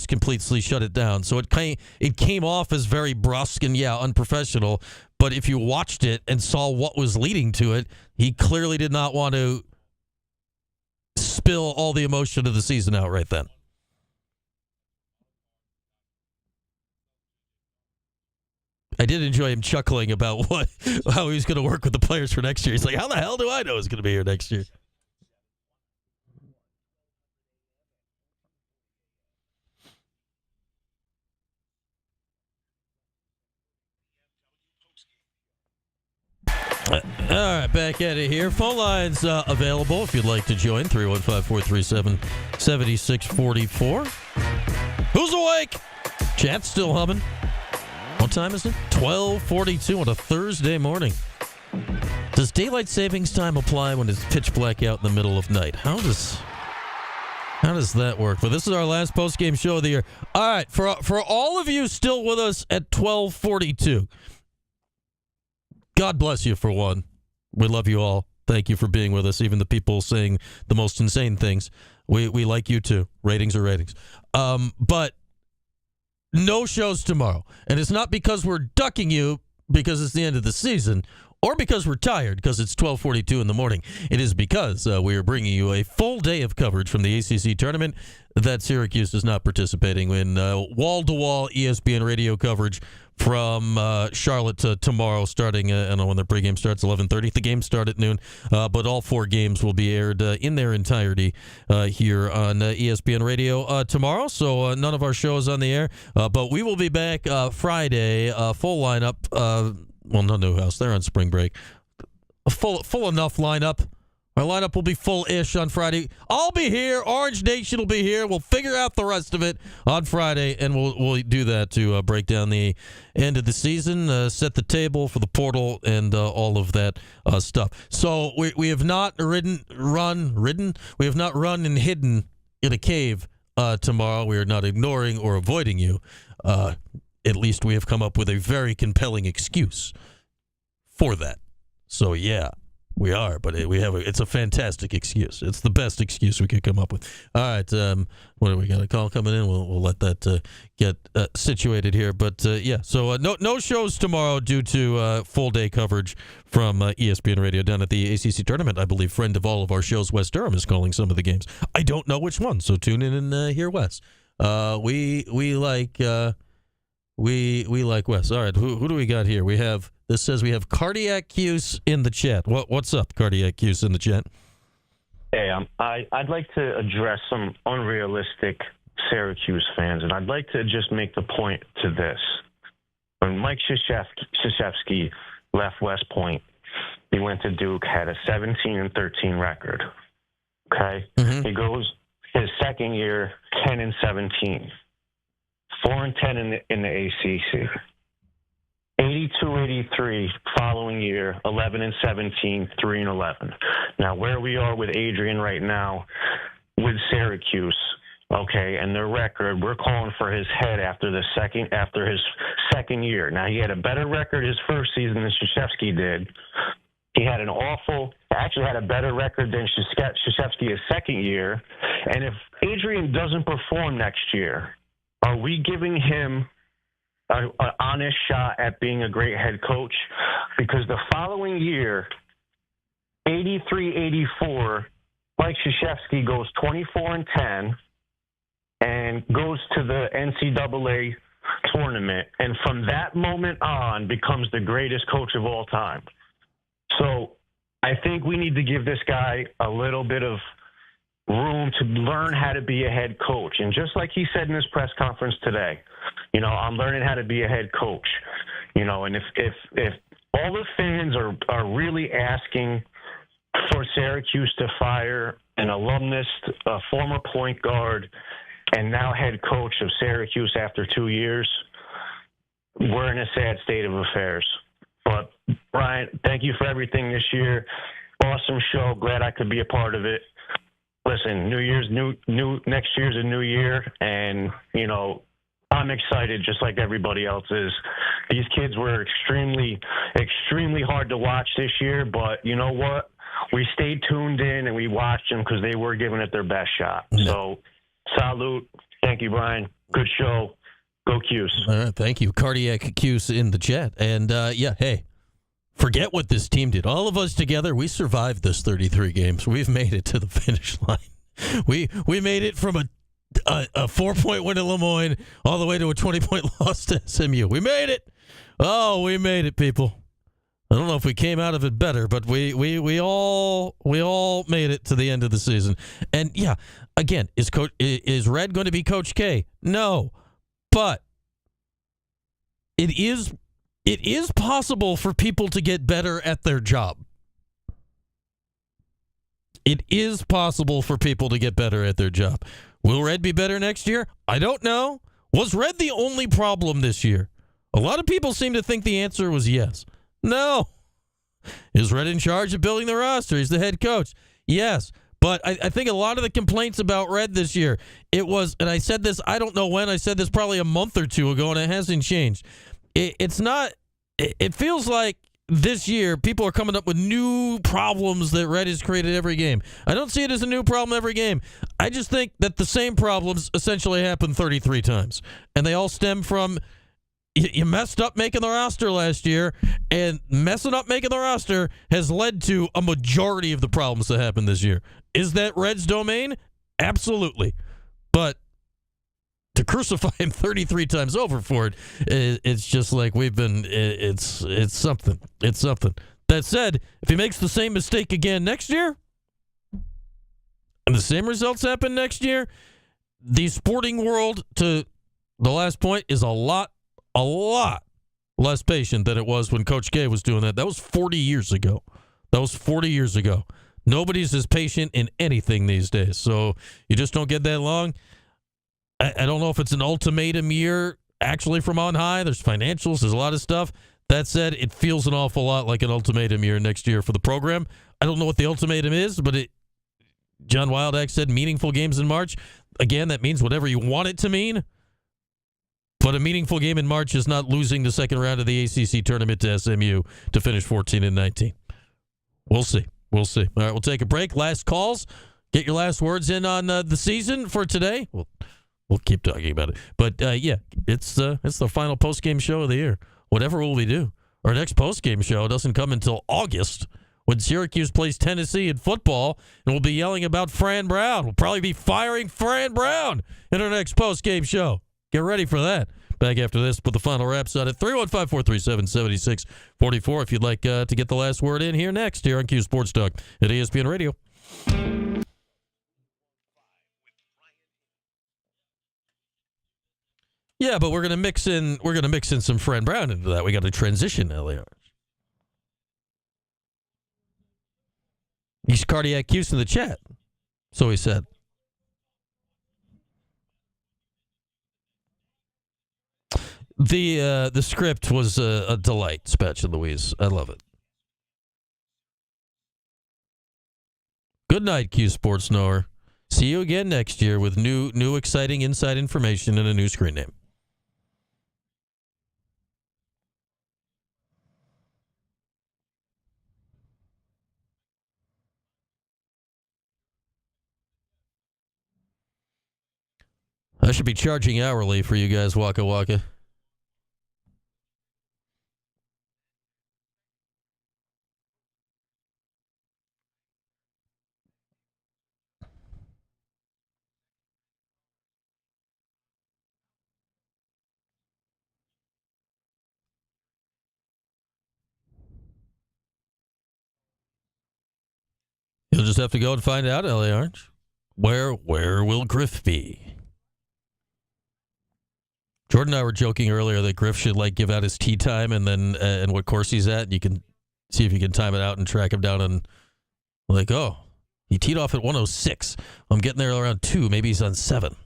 completely shut it down. So it came off as very brusque and, yeah, unprofessional. But if you watched it and saw what was leading to it, he clearly did not want to spill all the emotion of the season out right then. I did enjoy him chuckling about how he was going to work with the players for next year. He's like, how the hell do I know he's going to be here next year? All right, back at it here. Phone lines available if you'd like to join. 315-437-7644. Who's awake? Chat's still humming. What time is it? 12:42 on a Thursday morning. Does daylight savings time apply when it's pitch black out in the middle of night? How does that work? But this is our last post-game show of the year. All right, for all of you still with us at 12:42, God bless you for one. We love you all. Thank you for being with us, even the people saying the most insane things. We like you too. Ratings are ratings. But no shows tomorrow. And it's not because we're ducking you because it's the end of the season or because we're tired because it's 12:42 in the morning. It is because we are bringing you a full day of coverage from the ACC tournament that Syracuse is not participating in. Wall-to-wall ESPN radio coverage from Charlotte to tomorrow, starting, I don't know when the pregame starts, 11:30. The games start at noon, but all 4 games will be aired in their entirety here on ESPN Radio tomorrow. So none of our shows on the air, but we will be back Friday, full lineup. Well, no new house. They're on spring break. A full enough lineup. Our lineup will be full-ish on Friday. I'll be here. Orange Nation will be here. We'll figure out the rest of it on Friday, and we'll do that to break down the end of the season, set the table for the portal, and all of that stuff. So we have not run and hidden in a cave tomorrow. We are not ignoring or avoiding you. At least we have come up with a very compelling excuse for that. So, yeah. We are, but it's a fantastic excuse. It's the best excuse we could come up with. All right, what do we got? A call coming in? We'll let that get situated here. But yeah, so no shows tomorrow due to full day coverage from ESPN Radio down at the ACC tournament. I believe friend of all of our shows, Wes Durham, is calling some of the games. I don't know which one, so tune in and hear Wes. We like Wes. All right, who do we got here? This says we have Cardiac Cuse in the chat. What's up, Cardiac Cuse in the chat? Hey, I'd like to address some unrealistic Syracuse fans, and I'd like to just make the point to this. When Mike Krzyzewski left West Point, he went to Duke, had a 17-13 record. Okay? Mm-hmm. He goes his second year, 10-17. 4-10 in the ACC. 82-83 following year, 11-17, 3-11. Now, where we are with Adrian right now with Syracuse, okay, and their record, we're calling for his head after his second year. Now, he had a better record his first season than Krzyzewski did. He had actually had a better record than Krzyzewski his second year. And if Adrian doesn't perform next year, are we giving him an honest shot at being a great head coach? Because the following year, 83-84, Mike Krzyzewski goes 24-10 and goes to the NCAA tournament, and from that moment on becomes the greatest coach of all time. So I think we need to give this guy a little bit of room to learn how to be a head coach. And just like he said in his press conference today, I'm learning how to be a head coach. And if all the fans are really asking for Syracuse to fire an alumnus, a former point guard, and now head coach of Syracuse after 2 years, we're in a sad state of affairs. But Brian, thank you for everything this year. Awesome show. Glad I could be a part of it. Listen, next year's a new year, and I'm excited just like everybody else is. These kids were extremely, extremely hard to watch this year, but you know what? We stayed tuned in and we watched them because they were giving it their best shot. So, salute. Thank you, Brian. Good show. Go Cuse. All right, thank you. Cardiac Cuse in the chat. And, yeah, hey, forget what this team did. All of us together, we survived this 33 games. We've made it to the finish line. We made it from a 4-point win in Lemoyne all the way to a 20-point loss to SMU. We made it. Oh, we made it, people. I don't know if we came out of it better, but we all made it to the end of the season. And yeah, again, is Red going to be Coach K? No, but it is possible for people to get better at their job. It is possible for people to get better at their job. Will Red be better next year? I don't know. Was Red the only problem this year? A lot of people seem to think the answer was yes. No. Is Red in charge of building the roster? He's the head coach. Yes. But I think a lot of the complaints about Red this year, it was, and I said this, I don't know when, I said this probably a month or two ago, and it hasn't changed. It feels like this year people are coming up with new problems that Red has created every game. I don't see it as a new problem every game. I just think that the same problems essentially happen 33 times. And they all stem from You messed up making the roster last year, and messing up making the roster has led to a majority of the problems that happened this year. Is that Red's domain? Absolutely. But to crucify him 33 times over for it, it's just like it's something. It's something. That said, if he makes the same mistake again next year, and the same results happen next year, the sporting world, to the last point, is a lot less patient than it was when Coach K was doing that. That was 40 years ago. Nobody's as patient in anything these days. So you just don't get that long. I don't know if it's an ultimatum year actually from on high. There's financials. There's a lot of stuff. That said, it feels an awful lot like an ultimatum year next year for the program. I don't know what the ultimatum is, but John Wildack said meaningful games in March. Again, that means whatever you want it to mean. But a meaningful game in March is not losing the second round of the ACC tournament to SMU to finish 14-19. We'll see. All right, we'll take a break. Last calls. Get your last words in on the season for today. We'll keep talking about it. But, yeah, it's the final postgame show of the year. Whatever will we do? Our next postgame show doesn't come until August when Syracuse plays Tennessee in football, and we'll be yelling about Fran Brown. We'll probably be firing Fran Brown in our next postgame show. Get ready for that. Back after this, put the final wraps on it. 315-437-7644 if you'd like to get the last word in here next here on Cuse Sports Talk at ESPN Radio. Yeah, but we're gonna mix in some Fran Brown into that. We got to transition LAR. He's cardiac Cuse in the chat. So he said. The script was a delight, Spatch and Louise. I love it. Good night, Cuse Sports Knower. See you again next year with new exciting inside information and a new screen name. I should be charging hourly for you guys, Waka Waka. You'll just have to go and find out, LA Orange. Where will Griff be? Jordan and I were joking earlier that Griff should give out his tee time and then and what course he's at. You can see if you can time it out and track him down on he teed off at 106. I'm getting there around 2. Maybe he's on 7.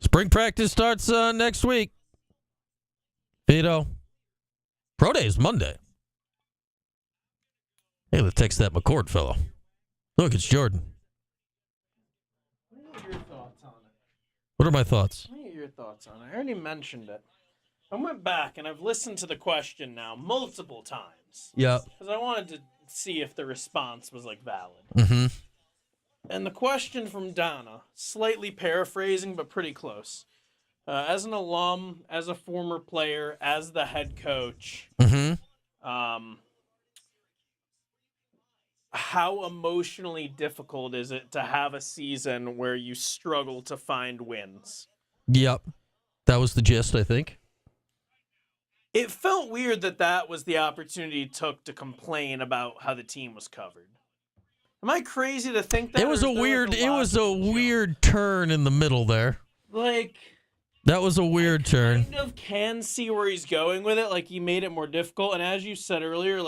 Spring practice starts next week. Vito. Pro Day is Monday. Hey, let's text that McCord fellow. Look, it's Jordan. What are your thoughts on it? What are my thoughts? What are your thoughts on it? I already mentioned it. I went back and I've listened to the question now multiple times. Yeah. Because I wanted to see if the response was valid. Mm-hmm. And the question from Donna, slightly paraphrasing, but pretty close. As an alum, as a former player, as the head coach, how emotionally difficult is it to have a season where you struggle to find wins? Yep. That was the gist, I think. It felt weird that was the opportunity it took to complain about how the team was covered. Am I crazy to think that? It was a weird turn in the middle there. That was a weird turn. Kind of can see where he's going with it. He made it more difficult. And as you said earlier,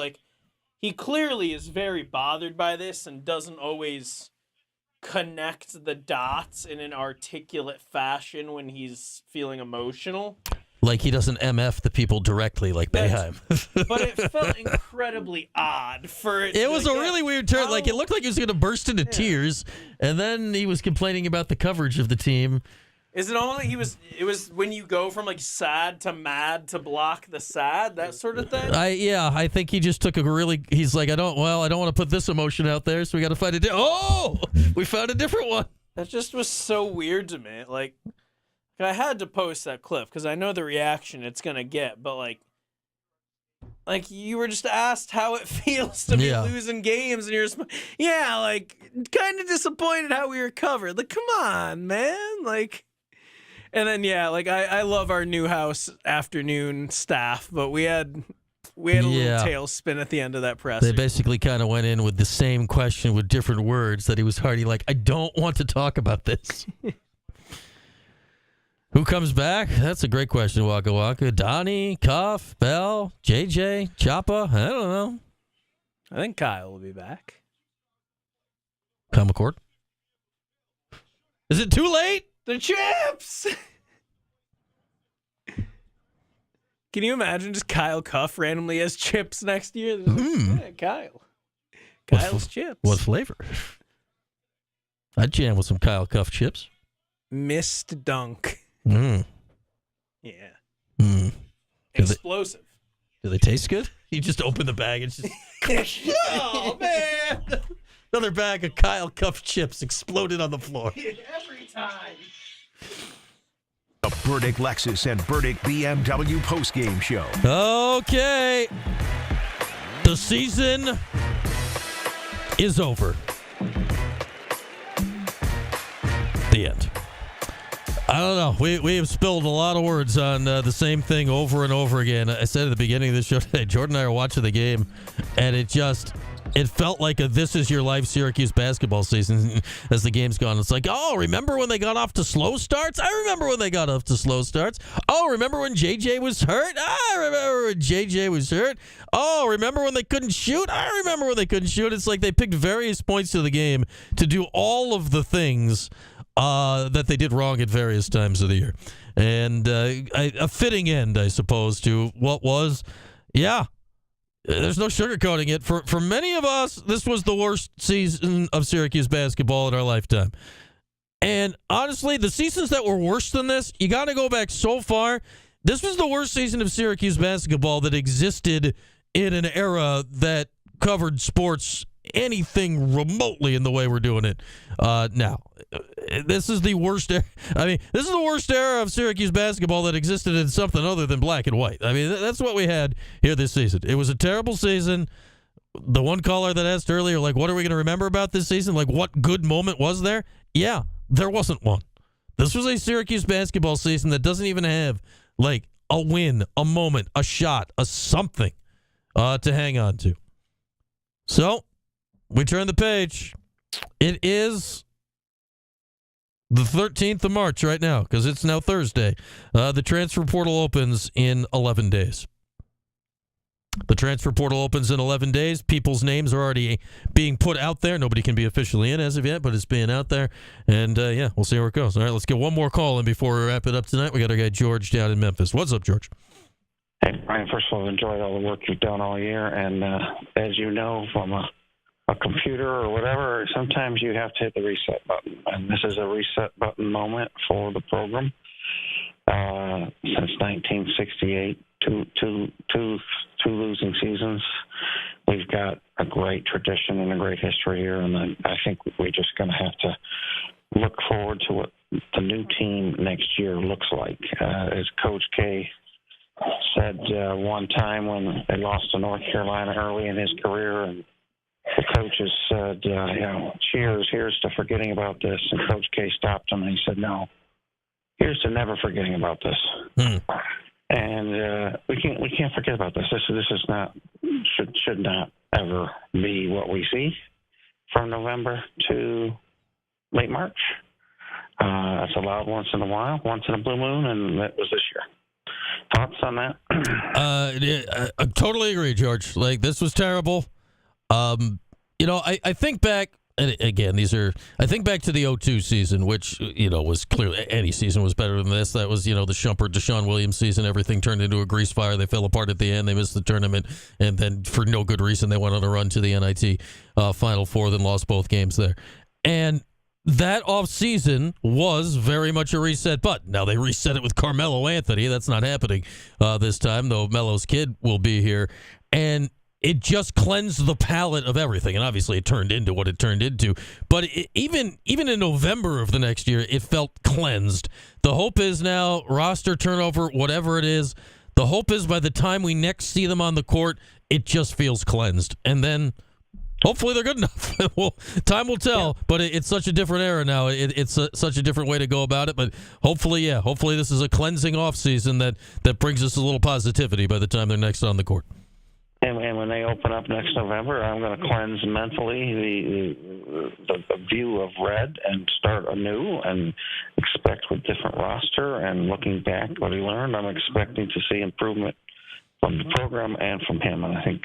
he clearly is very bothered by this and doesn't always connect the dots in an articulate fashion when he's feeling emotional. He doesn't MF the people directly like Boeheim. But it felt incredibly odd for it. It was a really weird turn. It looked like he was going to burst into tears, and then he was complaining about the coverage of the team. Is it only it was when you go from like sad to mad to block the sad, that sort of thing? I think he just took he's like, I don't want to put this emotion out there, so we got to find we found a different one. That just was so weird to me. Like I had to post that clip because I know the reaction it's going to get, but like you were just asked how it feels to be losing games, and you're just, kind of disappointed how we recovered. Like, come on, man. Like, and then, I love our Newhouse afternoon staff, but we had a little tailspin at the end of that presser. They basically kind of went in with the same question with different words that he was already like, I don't want to talk about this. Who comes back? That's a great question, Waka Waka. Donnie, Cuff, Bell, JJ, Choppa? I don't know. I think Kyle will be back. Kyle McCord? Is it too late? The chips! Can you imagine just Kyle Cuff randomly as chips next year? Kyle. Kyle's chips. What flavor? I'd jam with some Kyle Cuff chips. Mist dunk. Yeah. Explosive. Do they taste good? You just open the bag and just... Oh, man! Another bag of Kyle Cuff chips exploded on the floor. Every time. The Burdick Lexus and Burdick BMW postgame show. Okay. The season is over. The end. I don't know. We have spilled a lot of words on the same thing over and over again. I said at the beginning of the show today, Jordan and I are watching the game, and it felt like a This Is Your Life Syracuse basketball season as the game's gone. It's like, oh, remember when they got off to slow starts? I remember when they got off to slow starts. Oh, remember when JJ was hurt? I remember when JJ was hurt. Oh, remember when they couldn't shoot? I remember when they couldn't shoot. It's like they picked various points of the game to do all of the things that they did wrong at various times of the year. And a fitting end, I suppose, to what was, there's no sugarcoating it. For many of us, this was the worst season of Syracuse basketball in our lifetime. And honestly, the seasons that were worse than this, you got to go back so far. This was the worst season of Syracuse basketball that existed in an era that covered sports anything remotely in the way we're doing it now. This is the worst this is the worst era of Syracuse basketball that existed in something other than black and white. I mean, that's what we had here this season. It was a terrible season. The one caller that asked earlier, like, what are we going to remember about this season? Like, what good moment was there? Yeah, there wasn't one. This was a Syracuse basketball season that doesn't even have, like, a win, a moment, a shot, a something to hang on to. So, we turn the page. It is the 13th of March right now, because it's now Thursday. The transfer portal opens in 11 days. The transfer portal opens in 11 days. People's names are already being put out there. Nobody can be officially in as of yet, but it's being out there. And, we'll see where it goes. All right, let's get one more call in before we wrap it up tonight. We got our guy George down in Memphis. What's up, George? Hey, Brian, first of all, I've enjoyed all the work you've done all year. And as you know from a computer or whatever, sometimes you have to hit the reset button. And this is a reset button moment for the program. Since 1968, two losing seasons. We've got a great tradition and a great history here, and I think we're just going to have to look forward to what the new team next year looks like. As Coach K said one time when they lost to North Carolina early in his career, and the coaches said, cheers, here's to forgetting about this. And Coach K stopped him and he said, no, here's to never forgetting about this. And we can't forget about this. This is not should not ever be what we see from November to late March. That's allowed once in a while, once in a blue moon, and that was this year. Thoughts on that? I totally agree, George. Like, this was terrible. I think back, and again, I think back to the 02 season, which, was clearly, any season was better than this. That was, the Shumpert, Deshaun Williams season. Everything turned into a grease fire. They fell apart at the end. They missed the tournament. And then for no good reason, they went on a run to the NIT Final Four, then lost both games there. And that offseason was very much a reset button. Now, they reset it with Carmelo Anthony. That's not happening this time, though Melo's kid will be here. And it just cleansed the palate of everything. And obviously, it turned into what it turned into. But even in November of the next year, it felt cleansed. The hope is now, roster turnover, whatever it is, the hope is by the time we next see them on the court, it just feels cleansed. And then hopefully they're good enough. Well, time will tell, but it's such a different era now. It's such a different way to go about it. But hopefully this is a cleansing offseason that brings us a little positivity by the time they're next on the court. And when they open up next November, I'm going to cleanse mentally the view of Red and start anew and expect with different roster. And looking back what he learned, I'm expecting to see improvement from the program and from him. And I think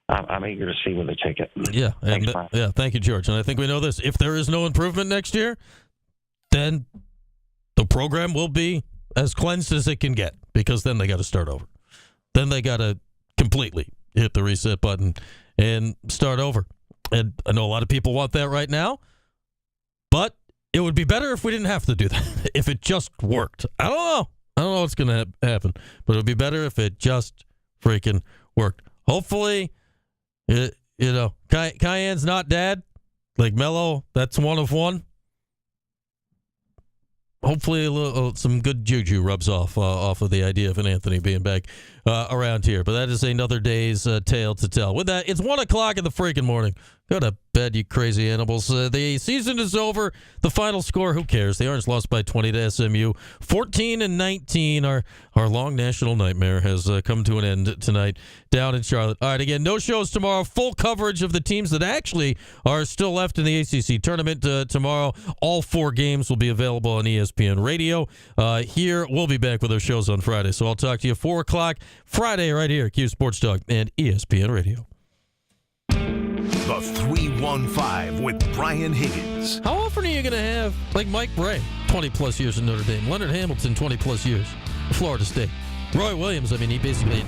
I'm eager to see where they take it. Yeah, Thanks, thank you, George. And I think we know this. If there is no improvement next year, then the program will be as cleansed as it can get, because then they got to start over. Then they got to completely hit the reset button and start over. And I know a lot of people want that right now, but it would be better if we didn't have to do that, if it just worked. I don't know what's going to happen, but it would be better if it just freaking worked. Hopefully, Cayenne's not dad. Like Melo, that's one of one. Hopefully, some good juju rubs off of the idea of an Anthony being back around here. But that is another day's tale to tell. With that, it's 1 o'clock in the freaking morning. Go to bed, you crazy animals. The season is over. The final score, who cares? The Orange lost by 20 to SMU. 14-19. Our long national nightmare has come to an end tonight down in Charlotte. All right, again, no shows tomorrow. Full coverage of the teams that actually are still left in the ACC tournament tomorrow. All 4 games will be available on ESPN Radio. Here, we'll be back with our shows on Friday. So I'll talk to you 4 o'clock Friday right here, Cuse Sports Talk and ESPN Radio. The 315 with Brian Higgins. How often are you going to have, like Mike Bray, 20-plus years in Notre Dame, Leonard Hamilton, 20-plus years, Florida State, Roy Williams, I mean, he basically